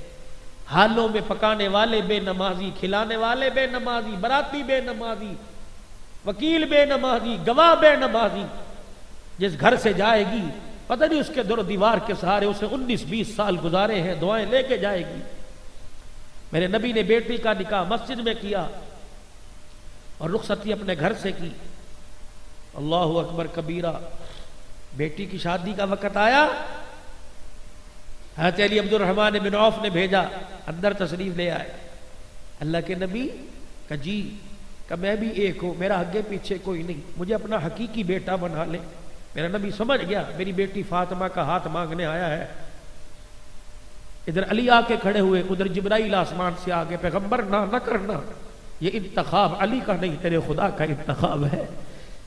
حالوں میں پکانے والے بے نمازی، کھلانے والے بے نمازی، براتی بے نمازی، وکیل بے نمازی، گواہ بے نمازی، جس گھر سے جائے گی پتہ نہیں اس کے در و دیوار کے سہارے اسے 19-20 سال گزارے ہیں، دعائیں لے کے جائے گی۔ میرے نبی نے بیٹی کا نکاح مسجد میں کیا اور رخصتی اپنے گھر سے کی۔ اللہ اکبر کبیرہ۔ بیٹی کی شادی کا وقت آیا، حضرت علی عبد الرحمن بن عوف نے بھیجا اندر تشریف لے آئے۔ اللہ کے نبی کہ جی کہ میں بھی ایک ہوں، میرا آگے پیچھے کوئی نہیں، مجھے اپنا حقیقی بیٹا بنا لے۔ میرا نبی سمجھ گیا میری بیٹی فاطمہ کا ہاتھ مانگنے آیا ہے۔ ادھر علی آ کے کھڑے ہوئے، ادھر جبرائیل آسمان سے آگے، پیغمبر نہ کرنا، یہ انتخاب علی کا نہیں تیرے خدا کا انتخاب ہے،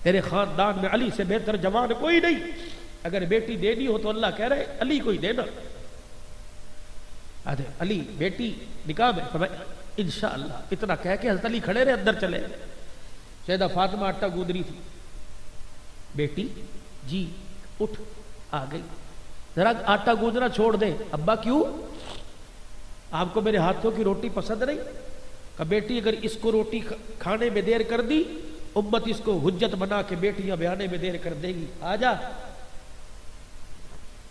تیرے خاندان میں علی سے بہتر جوان کوئی نہیں، اگر بیٹی دینی ہو تو اللہ کہہ رہے علی کو ہی دینا۔ علی بیٹی نکاح میں فرمایا انشاءاللہ، اتنا کہہ کے حضرت علی کھڑے رہے، اندر چلے۔ سیدہ فاطمہ آٹا گودری تھی، بیٹی جی اٹھ، آ گئی، ذرا آٹا گوندنا چھوڑ دے۔ ابا کیوں؟ آپ کو میرے ہاتھوں کی روٹی پسند نہیں؟ کہ بیٹی اگر اس کو روٹی کھانے میں دیر کر دی امت اس کو حجت بنا کے بیٹیاں بیانے میں دیر کر دے گی، آ جا۔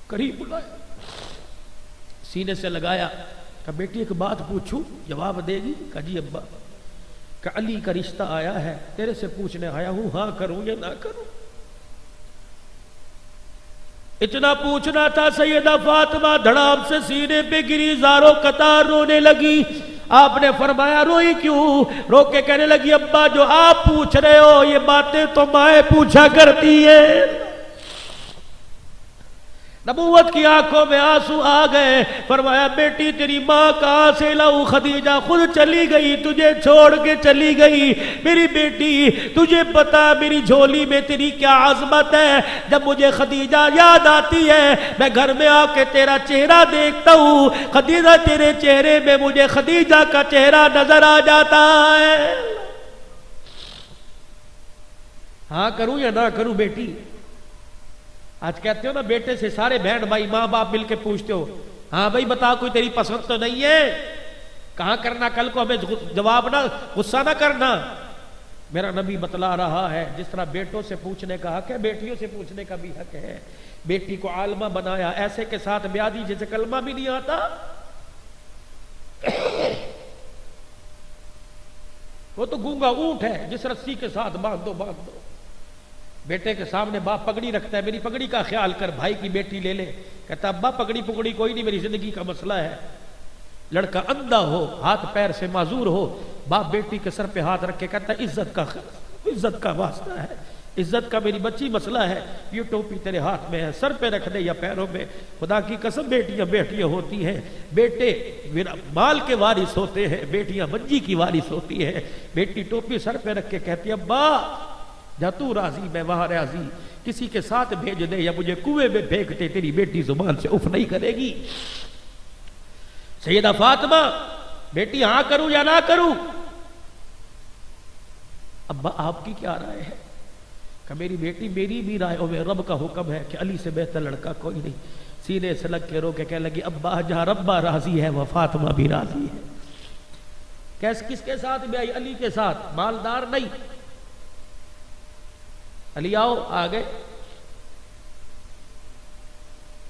قریب بلایا، سینے سے لگایا، کہ بیٹی ایک بات پوچھوں جواب دے گی؟ کہ جی ابا۔ کہ علی کا رشتہ آیا ہے، تیرے سے پوچھنے آیا ہوں، ہاں کروں یا نہ کروں؟ اتنا پوچھنا تھا، سیدہ فاطمہ دھڑام سے سینے پہ گری، زاروں قطار رونے لگی۔ آپ نے فرمایا روئی کیوں؟ رو کے کہنے لگی ابا جو آپ پوچھ رہے ہو یہ باتیں تو مائیں پوچھا کرتی ہیں۔ نبوت کی آنکھوں میں آنسو آ گئے، فرمایا بیٹی تیری ماں کہاں سے لاؤں؟ خدیجہ خود چلی گئی، تجھے چھوڑ کے چلی گئی۔ میری بیٹی تجھے پتا میری جھولی میں تیری کیا عظمت ہے، جب مجھے خدیجہ یاد آتی ہے میں گھر میں آ کے تیرا چہرہ دیکھتا ہوں، خدیجہ تیرے چہرے میں مجھے خدیجہ کا چہرہ نظر آ جاتا ہے۔ ہاں کروں یا نہ کروں بیٹی؟ آج کہتے ہو نا بیٹے سے سارے بہن بھائی ماں باپ مل کے پوچھتے ہو، ہاں بھائی بتا کوئی تیری پسند تو نہیں ہے؟ کہاں کرنا کل کو ہمیں جواب نہ، غصہ نہ کرنا، میرا نبی بتلا رہا ہے جس طرح بیٹوں سے پوچھنے کا حق ہے بیٹیوں سے پوچھنے کا بھی حق ہے. بیٹی کو عالمہ بنایا ایسے کے ساتھ بیاہ دی جسے کلمہ بھی نہیں آتا. وہ تو گونگا اونٹ ہے جس رسی کے ساتھ باندھ دو. بیٹے کے سامنے باپ پگڑی رکھتا ہے, میری پگڑی کا خیال کر. بھائی کی بیٹی لے لے, کہتا ابا پگڑی پگڑی کوئی نہیں, میری زندگی کا مسئلہ ہے. لڑکا اندھا ہو, ہاتھ پیر سے معذور ہو, باپ بیٹی کے سر پہ ہاتھ رکھ کے کہتا ہے عزت کا واسطہ ہے, عزت کا میری بچی مسئلہ ہے, یہ ٹوپی تیرے ہاتھ میں ہے, سر پہ رکھ دے یا پیروں میں. خدا کی قسم بیٹیاں ہوتی ہیں, بیٹے مال کے وارث ہوتے ہیں, بیٹیاں منجی کی وارث ہوتی ہیں. بیٹی ٹوپی سر پہ رکھ کے کہتی ہے ابا جا تو راضی میں وہاں راضی, کسی کے ساتھ بھیج دے یا مجھے کنویں میں پھینک دے, تیری بیٹی زبان سے اف نہیں کرے گی. سیدہ فاطمہ, بیٹی ہاں کروں یا نہ کروں؟ ابا آپ کی کیا رائے ہے؟ کہ میری بیٹی میری بھی رائے اور رب کا حکم ہے کہ علی سے بہتر لڑکا کوئی نہیں. سینے سے لگ کے رو کے کہنے لگی ابا جہاں ربا راضی ہے وہ فاطمہ بھی راضی ہے. کس کے ساتھ بھی آئی؟ علی کے ساتھ. مالدار نہیں. علی آؤ, آ گئے.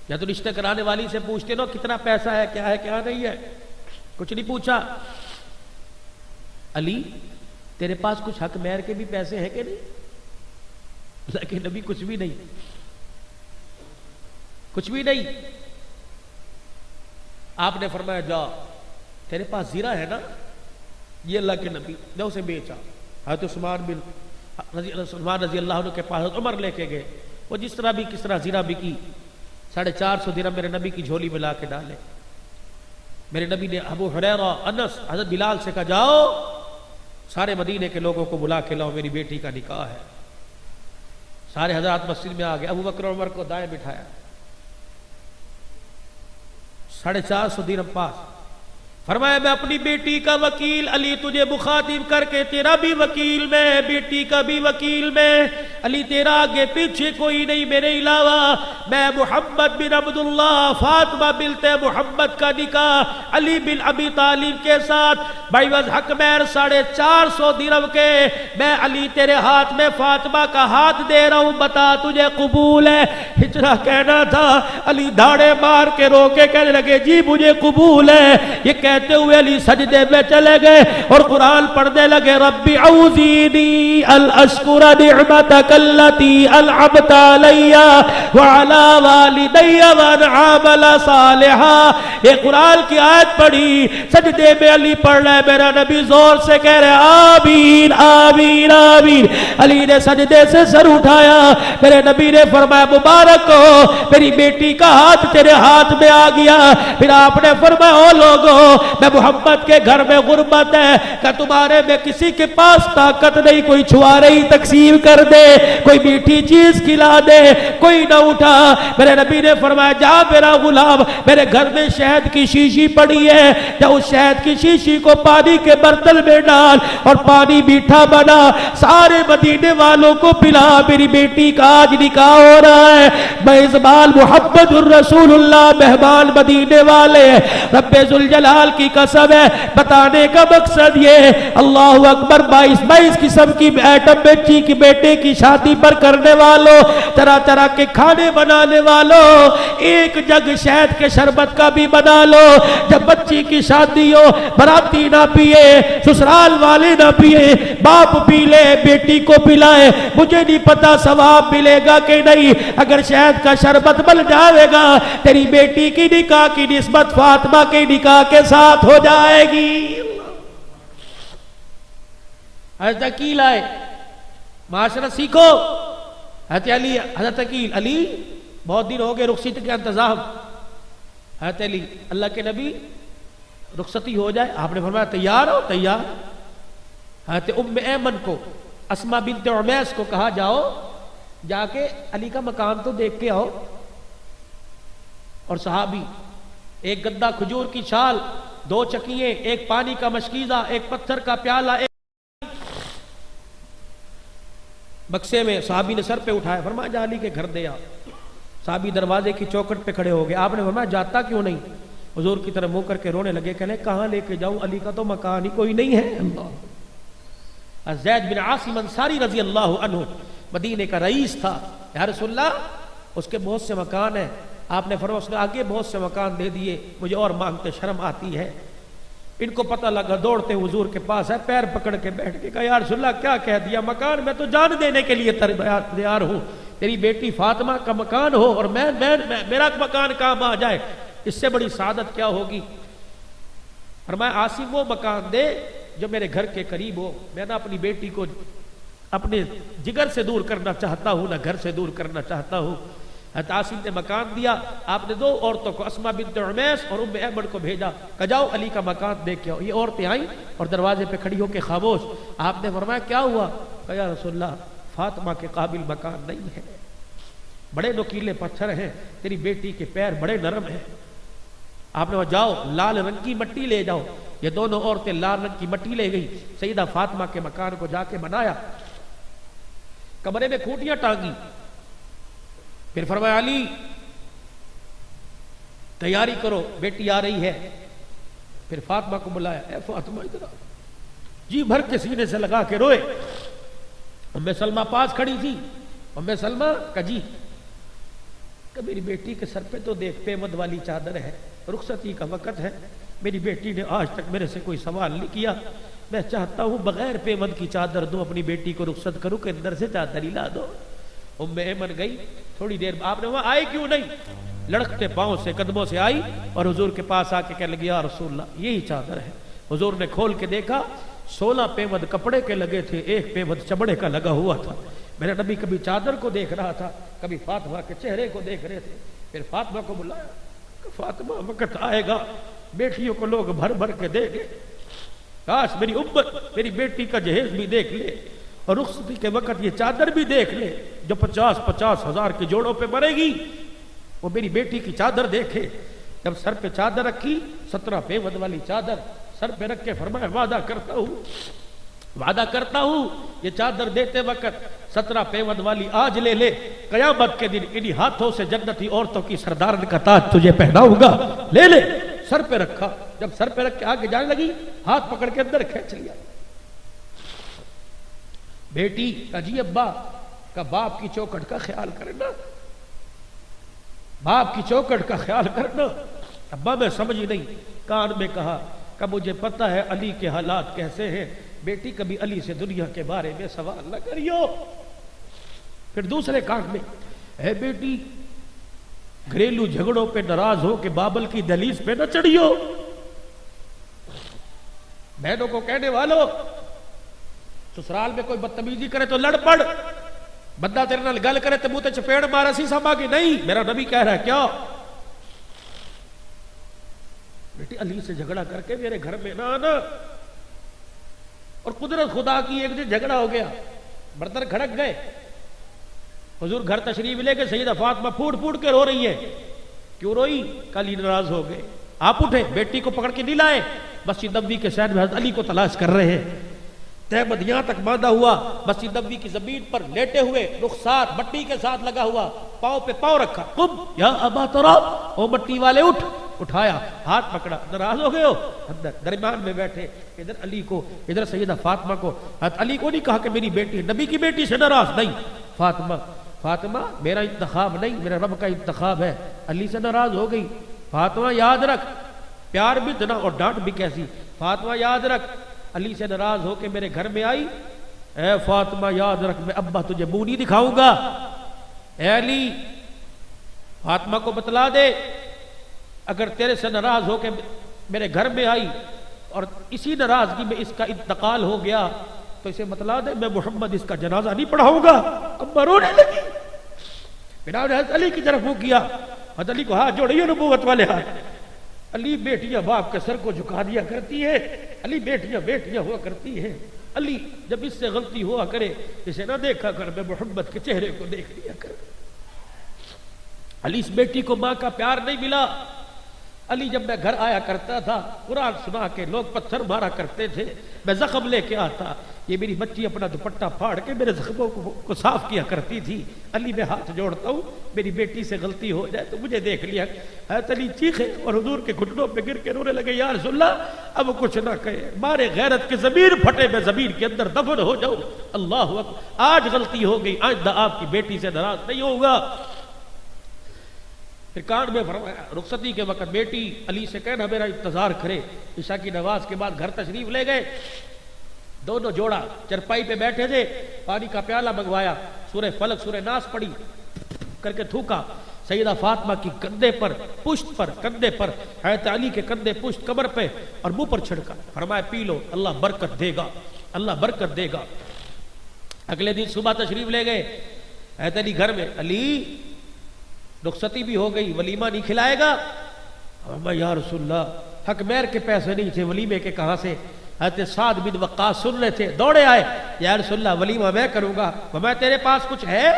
یا تو رشتے کرانے والی سے پوچھتے نا کتنا پیسہ ہے کیا نہیں ہے, کچھ نہیں پوچھا. علی تیرے پاس کچھ حق مہر کے بھی پیسے ہیں کہ نہیں؟ لیکن نبی کچھ بھی نہیں. آپ نے فرمایا جا تیرے پاس زیرہ ہے نا, یہ اللہ کے نبی نے اسے بیچا. حضرت عثمان رضی اللہ عنہ کے پاس عمر لے کے گئے, وہ جس طرح بھی کس طرح زیرہ بکی, 450 درہم میرے نبی کی جھولی میں لا کے ڈالے. میرے نبی نے ابو ہریرہ, انس, حضرت بلال سے کہا جاؤ سارے مدینے کے لوگوں کو بلا کے لاؤ, میری بیٹی کا نکاح ہے. سارے حضرات مسجد میں آ گئے. ابو بکر عمر کو دائیں بٹھایا, 450 درہم پاس. فرمایا میں اپنی بیٹی کا وکیل, علی تجھے مخاطب کر کے تیرا بھی وکیل میں, بیٹی کا بھی وکیل میں. علی تیرا آگے پیچھے کوئی نہیں میرے علاوہ. میں محمد بن عبداللہ, فاطمہ بنت محمد کا نکاح علی بن ابی طالب کے ساتھ بعوض حق مہر 450 درہم کے میں علی تیرے ہاتھ میں فاطمہ کا ہاتھ دے رہا ہوں, بتا تجھے قبول ہے؟ ہجرہ کہنا تھا. علی دھاڑے مار کے رو کے کہنے لگے جی مجھے قبول ہے. یہ کہتے ہوئے علی سجدے میں چلے گئے اور قرآن پڑھنے لگے ربی اعوذنی ان اشکر نعمتک التی انعمت علی وعلی والدی وان اعمل صالحا. یہ قرآن کی آیت پڑھی, سجدے میں علی پڑھ رہے, میرا نبی زور سے کہہ رہے آمین آمین آمین. علی نے سجدے سے سر اٹھایا, میرے نبی نے فرمایا مبارک ہو میری بیٹی کا ہاتھ تیرے ہاتھ میں آ گیا. پھر آپ نے فرمایا او لوگوں میں محمد کے گھر میں غربت ہے کہ تمہارے میں کسی کے پاس طاقت نہیں, کوئی چھوارے ہی تقسیم کر دے, کوئی میٹھی چیز کھلا دے, کوئی نہ اٹھا. میرے نبی نے فرمایا جا میرا غلام میرے گھر میں شہد کی شیشی پڑی ہے, جا اس شہد کی شیشی کو پانی کے برتن میں ڈال اور پانی میٹھا بنا, سارے مدینے والوں کو پلا, میری بیٹی کا آج نکاح ہو رہا ہے. میزبان محمد الرسول اللہ, مہمان مدینے والے. رب ذوالجلال کی قسم ہے, بتانے کا مقصد یہ اللہ اکبر 22 قسم کی ایٹم بچی کی بیٹے کی شادی پر کرنے والوں, طرح طرح کے کھانے بنانے والوں, ایک جگ شہد کے شربت کا بھی بنا لو. جب بچی کی شادی ہو براتی نہ پیے, سسرال والے نہ پیے, باپ پی لے بیٹی کو پلائے. مجھے نہیں پتا ثواب ملے گا کہ نہیں, اگر شہد کا شربت بن جائے گا تیری بیٹی کی نکاح کی نسبت فاطمہ کے نکاح کے ساتھ ہو جائے گی. حضرت عقیل آئے, معاشرہ سیکھو. حضرت علی, حضرت عقیل, علی بہت دن ہو گئے رخصتی کا انتظام. حضرت علی اللہ کے نبی رخصتی ہو جائے. آپ نے فرمایا تیار ہو؟ تیار. حضرت ام ایمن کو, اسما بنت عمیس کو کہا جاؤ جا کے علی کا مکان تو دیکھ کے آؤ. اور صحابی ایک گدا کھجور کی چھال, 2 چکیے, ایک پانی کا مشکیزہ, ایک پتھر کا پیالہ, ایک بکسے میں صحابی نے سر پہ اٹھایا. فرمایا جا علی کے گھر دے آ. صحابی دروازے کی چوکٹ پہ کھڑے ہو گئے. آپ نے فرمایا جاتا کیوں نہیں؟ حضور کی طرف منہ کر کے رونے لگے, کہنے کہاں لے کے جاؤں, علی کا تو مکان ہی کوئی نہیں ہے. اللہ زید بن عاصم انصاری رضی اللہ عنہ مدینے کا رئیس تھا. یا رسول اللہ اس کے بہت سے مکان ہیں. آپ نے فرمایا اس نے آگے بہت سے مکان دے دیے, مجھے اور مانگتے شرم آتی ہے. ان کو پتہ لگا, دوڑتے حضور کے پاس ہے, پیر پکڑ کے بیٹھ کے کہا یا رسول اللہ کیا کہہ دیا؟ مکان میں تو جان دینے کے لیے تیار ہوں, تیری بیٹی فاطمہ کا مکان ہو اور میرا مکان کام آ جائے, اس سے بڑی سعادت کیا ہوگی؟ فرمایا عاصم وہ مکان دے جو میرے گھر کے قریب ہو, میں نہ اپنی بیٹی کو اپنے جگر سے دور کرنا چاہتا ہوں نہ گھر سے دور کرنا چاہتا ہوں. حضرت عاصم نے مکان دیا. آپ نے 2 عورتوں کو اسماء بنت عمیس اور ام ایمن کو بھیجا کہ جاؤ علی کا مکان دیکھ کے آؤ. یہ عورتیں آئیں اور دروازے پہ کھڑی ہو کے خاموش. آپ نے فرمایا کیا ہوا؟ کہ یا رسول اللہ فاطمہ کے قابل مکان نہیں ہے, بڑے نوکیلے پتھر ہیں, تیری بیٹی کے پیر بڑے نرم ہیں. آپ نے جاؤ لال رنگ کی مٹی لے جاؤ. یہ دونوں عورتیں لال رنگ کی مٹی لے گئی, سیدہ فاطمہ کے مکان کو جا کے بنایا, کمرے میں کھوٹیاں ٹانگی. پھر فرمایا علی تیاری کرو بیٹی آ رہی ہے. پھر فاطمہ کو بلایا, اے فاطمہ ادھر آ. جی بھر کے سینے سے لگا کے روئے. ام سلمہ پاس کھڑی تھی. ام سلمہ کا جی کہ میری بیٹی کے سر پہ تو دیکھ پیمد والی چادر ہے, رخصتی کا وقت ہے, میری بیٹی نے آج تک میرے سے کوئی سوال نہیں کیا, میں چاہتا ہوں بغیر پیمد کی چادر دو, اپنی بیٹی کو رخصت کروں کہ اندر سے چادر ہی لا دو. ام ایمن گئی. تھوڑی دیر آپ نے وہاں آئے کیوں نہیں, لڑکتے پاؤں سے قدموں سے آئی اور حضور کے پاس آ کے کہنے لگی یا رسول اللہ یہی چادر ہے. حضور نے کھول کے دیکھا 16 پیمد کپڑے کے لگے تھے, 1 پیمد چمڑے کا لگا ہوا تھا. میرا نبی کبھی چادر کو دیکھ رہا تھا, کبھی فاطمہ کے چہرے کو دیکھ رہے تھے. پھر فاطمہ کو بلایا کہ فاطمہ وقت آئے گا بیٹیوں کو لوگ بھر بھر کے دیں گے, کاش میری امت میری بیٹی کا جہیز بھی دیکھ لے اور رخصتی کے وقت یہ چادر بھی دیکھ لے جو 50-50 ہزار کے جوڑوں پہ مرے گی, وہ میری بیٹی کی چادر دیکھے. جب سر پہ چادر رکھی 17 پیمد والی چادر سر پہ رکھ کے فرمایا وعدہ کرتا ہوں یہ چادر دیتے وقت 17 پیمد والی آج لے لے, قیامت کے دن انہی ہاتھوں سے جنتی عورتوں کی سردارن کا تاج تجھے پہناؤں گا, لے لے. سر پہ رکھا. جب سر پہ رکھ کے آگے جانے لگی ہاتھ پکڑ کے اندر کھینچ لیا. بیٹی کا جی ابا کا باپ کی چوکھٹ کا خیال کرنا, باپ کی چوکھٹ کا خیال کرنا. ابا میں سمجھی نہیں. کان میں کہا کہ مجھے پتہ ہے علی کے حالات کیسے ہیں, بیٹی کبھی علی سے دنیا کے بارے میں سوال نہ کریو. پھر دوسرے کان میں اے بیٹی گھریلو جھگڑوں پہ ناراض ہو کہ بابل کی دہلیز پہ نہ چڑھیو. بہنوں کو کہنے والوں سسرال میں کوئی بدتمیزی کرے تو لڑ پڑ, بندہ تیرے نال گل کرے تو منہ تے چپیڑ مارا سی سما کہ نہیں, میرا نبی کہہ رہا ہے کیا بیٹی علی سے جھگڑا کر کے میرے گھر میں نہ آنا. اور قدرت خدا کی ایک دن جھگڑا ہو گیا, برتن کھڑک گئے. حضور گھر تشریف لے کے سیدہ فاطمہ پھوٹ پھوٹ کے رو رہی ہے. کیوں روئی؟ علی ناراض ہو گئے. آپ اٹھے, بیٹی کو پکڑ کے نہیں لائے, مسجد نبوی کے شہر میں حضرت علی کو تلاش کر رہے ہیں. تہمد یہاں تک باندھا ہوا, مسجد نبوی کی زمین پر لیٹے ہوئے, رخسار مٹی کے ساتھ لگا ہوا, پاؤں پہ پاؤں رکھا. قم یا ابا تراب, او مٹی والے اٹھ. اٹھایا, ہاتھ پکڑا. ناراض ہو گئے ہو؟ اندر درمیان میں بیٹھے, ادھر علی کو ادھر سیدہ فاطمہ کو. حضرت علی کو نہیں کہا کہ میری بیٹی, نبی کی بیٹی سے ناراض نہیں. فاطمہ میرا انتخاب نہیں, میرا رب کا انتخاب ہے. علی سے ناراض ہو گئی. فاطمہ یاد رکھ, پیار بھی اتنا اور ڈانٹ بھی کیسی. فاطمہ یاد رکھ, علی سے ناراض ہو کے میرے گھر میں آئی. اے فاطمہ یاد رکھ, میں ابا تجھے منہ نہیں دکھاؤں گا. اے علی فاطمہ کو بتلا دے, اگر تیرے سے ناراض ہو کے میرے گھر میں آئی اور اسی ناراضگی میں اس کا انتقال ہو گیا تو اسے بتلا دے میں محمد اس کا جنازہ نہیں پڑھاؤں گا. ابا رونے لگی. پھر آپ نے حضرت علی کی طرف منہ کیا. حضرت علی کو ہاتھ جوڑیے نبوت والے ہاتھ. علی بیٹیاں باپ کے سر کو جھکا دیا کرتی ہے, علی بیٹیاں ہوا کرتی ہیں. علی جب اس سے غلطی ہوا کرے اسے نہ دیکھا کر, میں محمد کے چہرے کو دیکھ لیا کر. علی اس بیٹی کو ماں کا پیار نہیں ملا, علی جب میں گھر آیا کرتا تھا قرآن سنا کے لوگ پتھر مارا کرتے تھے، میں زخم لے کے آتا، یہ میری بچی اپنا دوپٹہ پھاڑ کے میرے زخموں کو صاف کیا کرتی تھی۔ علی میں ہاتھ جوڑتا ہوں، میری بیٹی سے غلطی ہو جائے تو مجھے دیکھ لیا۔ حضرت علی چیخے اور حضور کے گھٹنوں پہ گر کے رونے لگے، یا رسول اللہ اب کچھ نہ کہے، مارے غیرت کے ضمیر پھٹے، میں ضمیر کے اندر دفن ہو جاؤں۔ اللہ اکبر، آج غلطی ہو گئی، آئندہ آپ کی بیٹی سے ناراض نہیں ہوگا۔ پھر کان میں فرمایا رخصتی کے وقت بیٹی علی سے کہنا میرا انتظار کرے۔ عشاء کی نماز کے بعد گھر تشریف لے گئے، دونوں جوڑا چرپائی پہ بیٹھے تھے، پانی کا پیالہ منگوایا، سورہ فلق سورہ ناس پڑھی کر کے تھوکا، سیدہ فاطمہ کی کندھے پر پشت پر کندھے پر، حضرت علی کے کندھے پشت کمر پہ اور منہ پر چھڑکا، فرمایا پی لو، اللہ برکت دے گا، اللہ برکت دے گا۔ اگلے دن صبح تشریف لے گئے حضرت علی گھر میں، علی رخصتی بھی ہو گئی، ولیمہ نہیں کھلائے گا؟ میں یا رسول اللہ حق مہر کے پیسے نہیں تھے، ولیمے کے کہاں سے؟ حضرت سعد بن وقاص سن رہے تھے، دوڑے آئے، یا رسول اللہ ولیمہ میں کروں گا۔ میں تیرے پاس کچھ ہے؟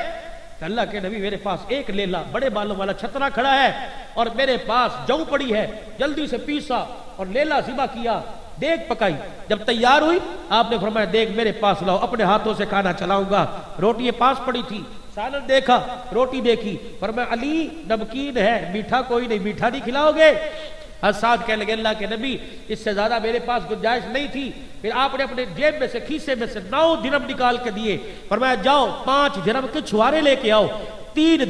کہ اللہ کے نبی میرے پاس ایک لیلا بڑے بالوں والا چھترا کھڑا ہے اور میرے پاس جو پڑی ہے، جلدی سے پیسا اور لیلا ذبح کیا، دیگ پکائی، جب تیار ہوئی آپ نے فرمایا دیگ میرے پاس لاؤ، اپنے ہاتھوں سے کھانا چلاؤں گا۔ روٹی پاس پڑی تھی، سالن دیکھا، روٹی دیکھی، فرمایا علی نمکین ہے، میٹھا کوئی نہیں، میٹھا نہیں کھلاؤ گے؟ سعد کہنے لگے اللہ کے نبی اس سے زیادہ میرے پاس گنجائش نہیں تھی۔ پھر آپ نے اپنے جیب میں سے کھیسے میں سے 9 درہم نکال کے دیے، فرمایا جاؤ 5 درہم کے چھوارے لے کے آؤ، 3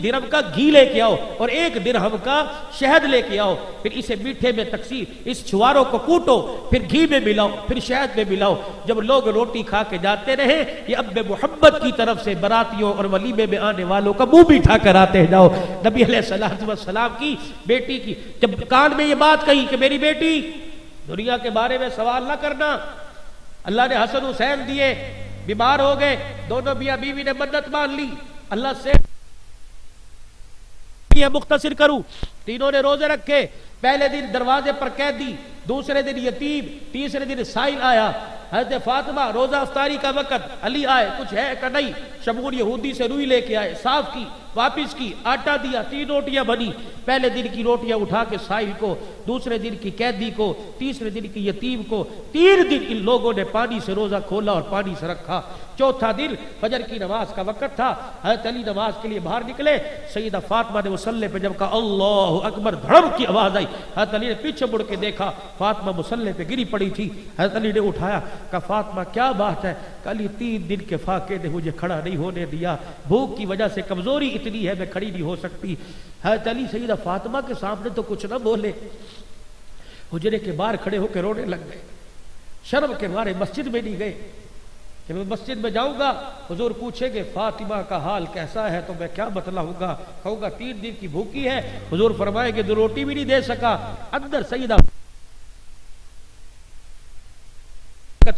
درہم کا گھی لے کے آؤ اور 1 درہم کا شہد لے کے آؤ، پھر اسے میٹھے میں تقسیم، اس چھواروں کو کوٹو، پھر گھی میں ملاؤ، پھر شہد میں ملاؤ۔ جب لوگ روٹی کھا کے جاتے رہے، یہ اب محمد کی طرف سے براتیوں اور ولیمے میں آنے والوں کا منہ میٹھا کراتے جاؤ۔ نبی علیہ السلام کی بیٹی کی جب کان میں یہ بات کہی کہ میری بیٹی دنیا کے بارے میں سوال نہ کرنا، اللہ نے حسن حسین دیے، بیمار ہو گئے، دونوں میاں بیوی نے منت مان لی اللہ سے یہ مختصر کروں، تینوں نے روزے رکھے، پہلے دن دروازے پر قیدی، دوسرے دن یتیم، تیسرے دن سائل آیا، حضرت فاطمہ روزہ افطاری کا وقت، علی آئے کچھ ہے کہ نہیں، شمعون یہودی سے روئی لے کے آئے، صاف کی، واپس کی، آٹا دیا، 3 روٹیاں بنی، پہلے دن کی روٹیاں اٹھا کے سائل کو، دوسرے دن کی قیدی کو، تیسرے دن کی یتیم کو، 3 دن ان لوگوں نے پانی سے روزہ کھولا اور پانی سے رکھا۔ چوتھا دن فجر کی نماز کا وقت تھا، حضرت علی نماز کے لیے باہر نکلے، سیدہ فاطمہ نے مصلی پہ جب کہا اللہ اکبر، دھڑم کی آواز آئی، حضرت علی نے پیچھے مڑ کے دیکھا، فاطمہ مصلی پہ گری پڑی تھی، حضرت علی نے اٹھایا، کہا فاطمہ کیا بات ہے؟ کہ علی 3 دن کے فاقے نے مجھے کھڑا نہیں ہونے دیا، بھوک کی وجہ سے کمزوری اتنی ہے میں کھڑی نہیں ہو سکتی۔ حضرت علی سیدہ فاطمہ کے سامنے تو کچھ نہ بولے، حجرے کے باہر کھڑے ہو کے رونے لگ گئے، شرم کے مارے مسجد میں نہیں گئے کہ میں مسجد میں جاؤں گا حضور پوچھیں گے فاطمہ کا حال کیسا ہے تو میں کیا بتلاؤں گا، کہوں گا 3 دن کی بھوکی ہے، حضور فرمائے گے 2 روٹی بھی نہیں دے سکا۔ اندر سیدہ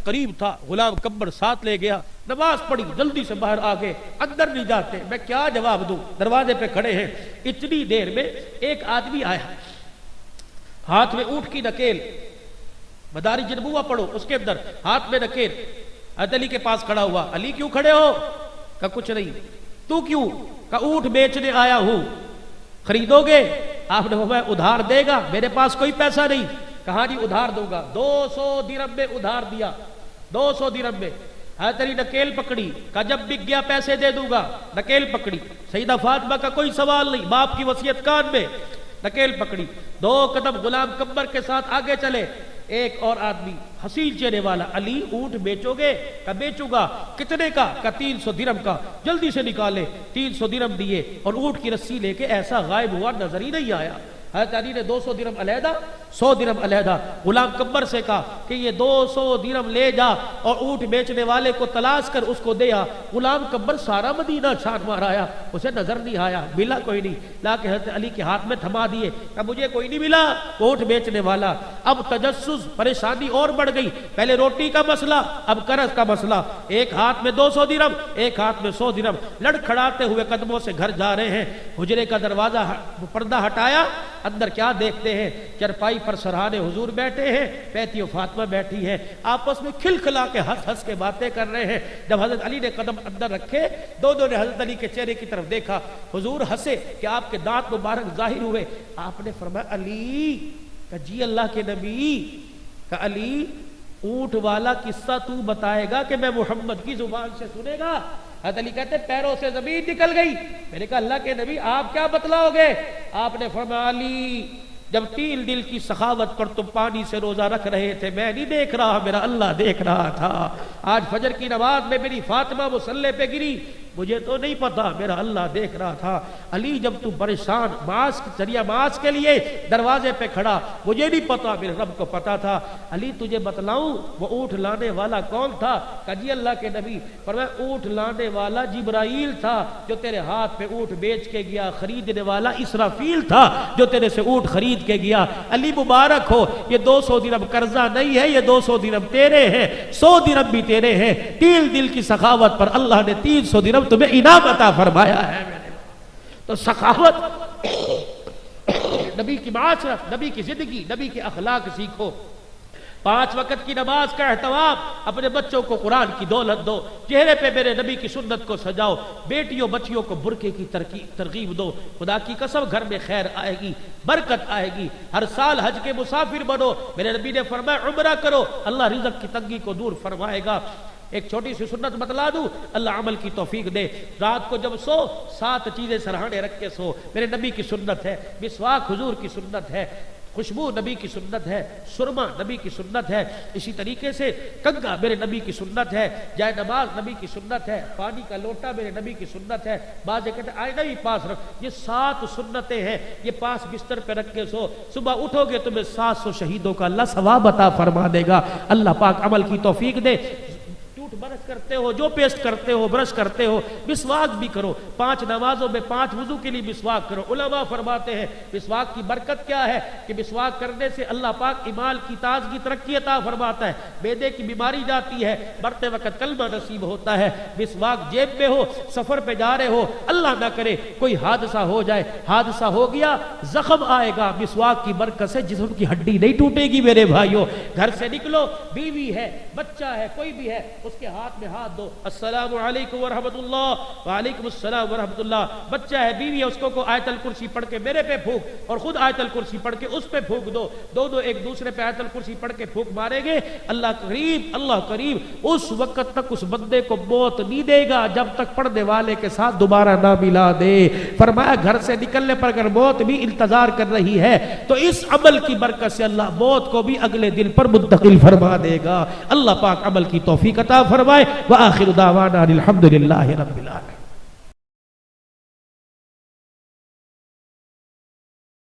قریب تھا، غلام کمبر ساتھ لے گیا، نماز پڑھی، جلدی سے باہر آگے، اندر نہیں جاتے، میں کیا جواب دوں، دروازے پہ کھڑے ہیں۔ اتنی دیر میں ایک آدمی آیا، ہاتھ میں اونٹ کی نکیل، مدارج النبوہ پڑھو اس کے اندر، ہاتھ میں نکیل، حضرت علی کے پاس کھڑا ہوا، علی کیوں کھڑے ہو؟ کہا کچھ نہیں۔ تو کیوں؟ کہا اونٹ بیچنے آیا ہوں، خریدو گے؟ آپ نے فرمایا ادھار دے گا؟ میرے پاس کوئی پیسہ نہیں۔ کہا جی ادھار دوں گا، 200 درہم میں ادھار دیا، 200 درہم میں۔ حضرت علی نکیل پکڑی، کہا جب بک گیا پیسے دے دوں گا، نکیل پکڑی۔ سیدہ فاطمہ کا کوئی سوال نہیں، باپ کی وصیت کان میں، نکیل پکڑی، 2 قدم غلام کمبر کے ساتھ آگے چلے۔ ایک اور آدمی حسین چہرے والا، علی اونٹ بیچو گے؟ کہ بیچوں گا۔ کتنے کا؟ کہ 300 درہم کا۔ جلدی سے نکالے، 300 درہم دیے اور اونٹ کی رسی لے کے ایسا غائب ہوا، نظر ہی نہیں آیا۔ حضرت علی نے 200 درہم علیحدہ، 100 درہم علیحدہ، غلام کمبر سے کہا کہ یہ 200 درہم لے جا اور اونٹ بیچنے والے کو تلاش کر اس کو دے آ۔ غلام کمبر سارا مدینہ چھان مار آیا، اسے نظر نہیں آیا، ملا کوئی نہیں، لا کے حضرت علی کے ہاتھ میں تھما دیے، کہ مجھے کوئی نہیں ملا اونٹ بیچنے والا۔ اب تجسس، پریشانی اور بڑھ گئی، پہلے روٹی کا مسئلہ، اب قرض کا مسئلہ، ایک ہاتھ میں 200 درہم، ایک ہاتھ میں 100 درہم، لڑکھڑاتے ہوئے قدموں سے گھر جا رہے ہیں۔ حجرے کا دروازہ پردہ ہٹایا، اندر کیا دیکھتے ہیں؟ چرپائی چارپائی پر سرحان حضور بیٹھے ہیں، بیٹی و فاطمہ بیٹھی ہیں، آپس میں کھل کھلا کے ہنس ہنس کے باتیں کر رہے ہیں۔ جب حضرت علی نے قدم اندر رکھے، دونوں نے حضرت علی کے چہرے کی طرف دیکھا، حضور ہنسے کہ آپ کے دانت مبارک ظاہر ہوئے۔ آپ نے فرمایا علی، کہ جی اللہ کے نبی، کہ علی اونٹ والا قصہ تو بتائے گا کہ میں محمد کی زبان سے سنے گا؟ حضرت علی کہتے پیروں سے زمین نکل گئی۔ میں نے کہا اللہ کے نبی آپ کیا بتلاؤ گے؟ آپ نے فرمایا علی، جب 3 دل کی سخاوت پر تم پانی سے روزہ رکھ رہے تھے، میں نہیں دیکھ رہا، میرا اللہ دیکھ رہا تھا۔ آج فجر کی نماز میں میری فاطمہ مصلی پہ گری، مجھے تو نہیں پتا، میرا اللہ دیکھ رہا تھا۔ علی جب تو پریشان ماس کے لیے دروازے پہ کھڑا، مجھے نہیں پتا، میرے رب کو پتا تھا۔ علی تجھے بتلاؤں وہ اونٹ لانے والا کون تھا؟ کہ جی اللہ کے نبی۔ فرمایا اونٹ لانے والا جبرائیل تھا جو تیرے ہاتھ پہ اونٹ بیچ کے گیا، خریدنے والا اسرافیل تھا جو تیرے سے اونٹ خرید کے گیا۔ علی مبارک ہو، یہ 200 درہم قرضہ نہیں ہے، یہ 200 درہم تیرے ہیں، 100 درہم بھی تیرے ہیں۔ 3 دل کی سخاوت پر اللہ نے 300 درہم تمہیں انعام عطا فرمایا ہے۔ تو سخاوت، نبی کی معاشرت، نبی کی زندگی، نبی کے اخلاق سیکھو۔ 5 وقت کی نماز کا اہتمام، اپنے بچوں کو قرآن کی دولت دو، چہرے پہ میرے نبی کی سنت کو سجاؤ، بیٹیوں بچیوں کو برقعے کی ترغیب دو۔ خدا کی قسم گھر میں خیر آئے گی، برکت آئے گی۔ ہر سال حج کے مسافر بنو، میرے نبی نے فرمایا عمرہ کرو، اللہ رزق کی تنگی کو دور فرمائے گا۔ ایک چھوٹی سی سنت بتلا دوں، اللہ عمل کی توفیق دے۔ رات کو جب سو 7 چیزیں سرہانے رکھ کے سو، میرے نبی کی سنت ہے۔ مسواک حضور کی سنت ہے، خوشبو نبی کی سنت ہے، سرما نبی کی سنت ہے، اسی طریقے سے کنگا میرے نبی کی سنت ہے، جائے نماز نبی کی سنت ہے، پانی کا لوٹا میرے نبی کی سنت ہے۔ بعض کہتے ہیں آئینہ بھی پاس رکھ، یہ 7 سنتیں ہیں، یہ پاس بستر پہ رکھ کے سو، صبح اٹھو گے تمہیں 700 شہیدوں کا اللہ ثواب عطا فرما دے گا۔ اللہ پاک عمل کی توفیق دے۔ برش کرتے ہو، جو پیسٹ کرتے ہو، برش کرتے ہو، مسواک بھی کرو۔ 5 نمازوں میں 5 وضو کے لیے مسواک کرو۔ علماء فرماتے ہیں مسواک کی برکت کیا ہے کہ مسواک کرنے سے اللہ پاک ایمان کی تازگی ترقی عطا فرماتا ہے، معدے کی بیماری جاتی ہے، مرتے وقت کلمہ نصیب ہوتا ہے۔ مسواک جیب میں ہو، سفر پہ جا رہے ہو، اللہ نہ کرے کوئی حادثہ ہو جائے، حادثہ ہو گیا زخم آئے گا، مسواک کی برکت سے جسم کی ہڈی نہیں ٹوٹے گی۔ میرے بھائیوں گھر سے نکلو، بیوی ہے، بچہ ہے، کوئی بھی ہے، اس کے ہاتھ میں ہاتھ دو، السلام علیکم ورحمت اللہ، وعلیکم السلام ورحمت اللہ۔ بچہ ہے، بیوی ہے، اس کو آیت الکرسی پڑھ کے میرے پہ پھونک اور خود آیت الکرسی پڑھ کے اس پہ پھونک دو، دونوں ایک دوسرے پہ آیت الکرسی پڑھ کے پھونک مارے گے، اللہ قریب اس وقت تک اس بندے کو موت نہیں دے گا جب تک پڑھنے والے کے ساتھ دوبارہ نہ ملا دے۔ فرمایا گھر سے نکلنے پر اگر موت بھی انتظار کر رہی ہے تو اس عمل کی برکت سے اللہ موت کو بھی اگلے دن پر منتقل فرما دے گا۔ اللہ پاک عمل کی توفیق عطا فرمائے۔ وآخر دعوانا الحمدللہ رب العالمین۔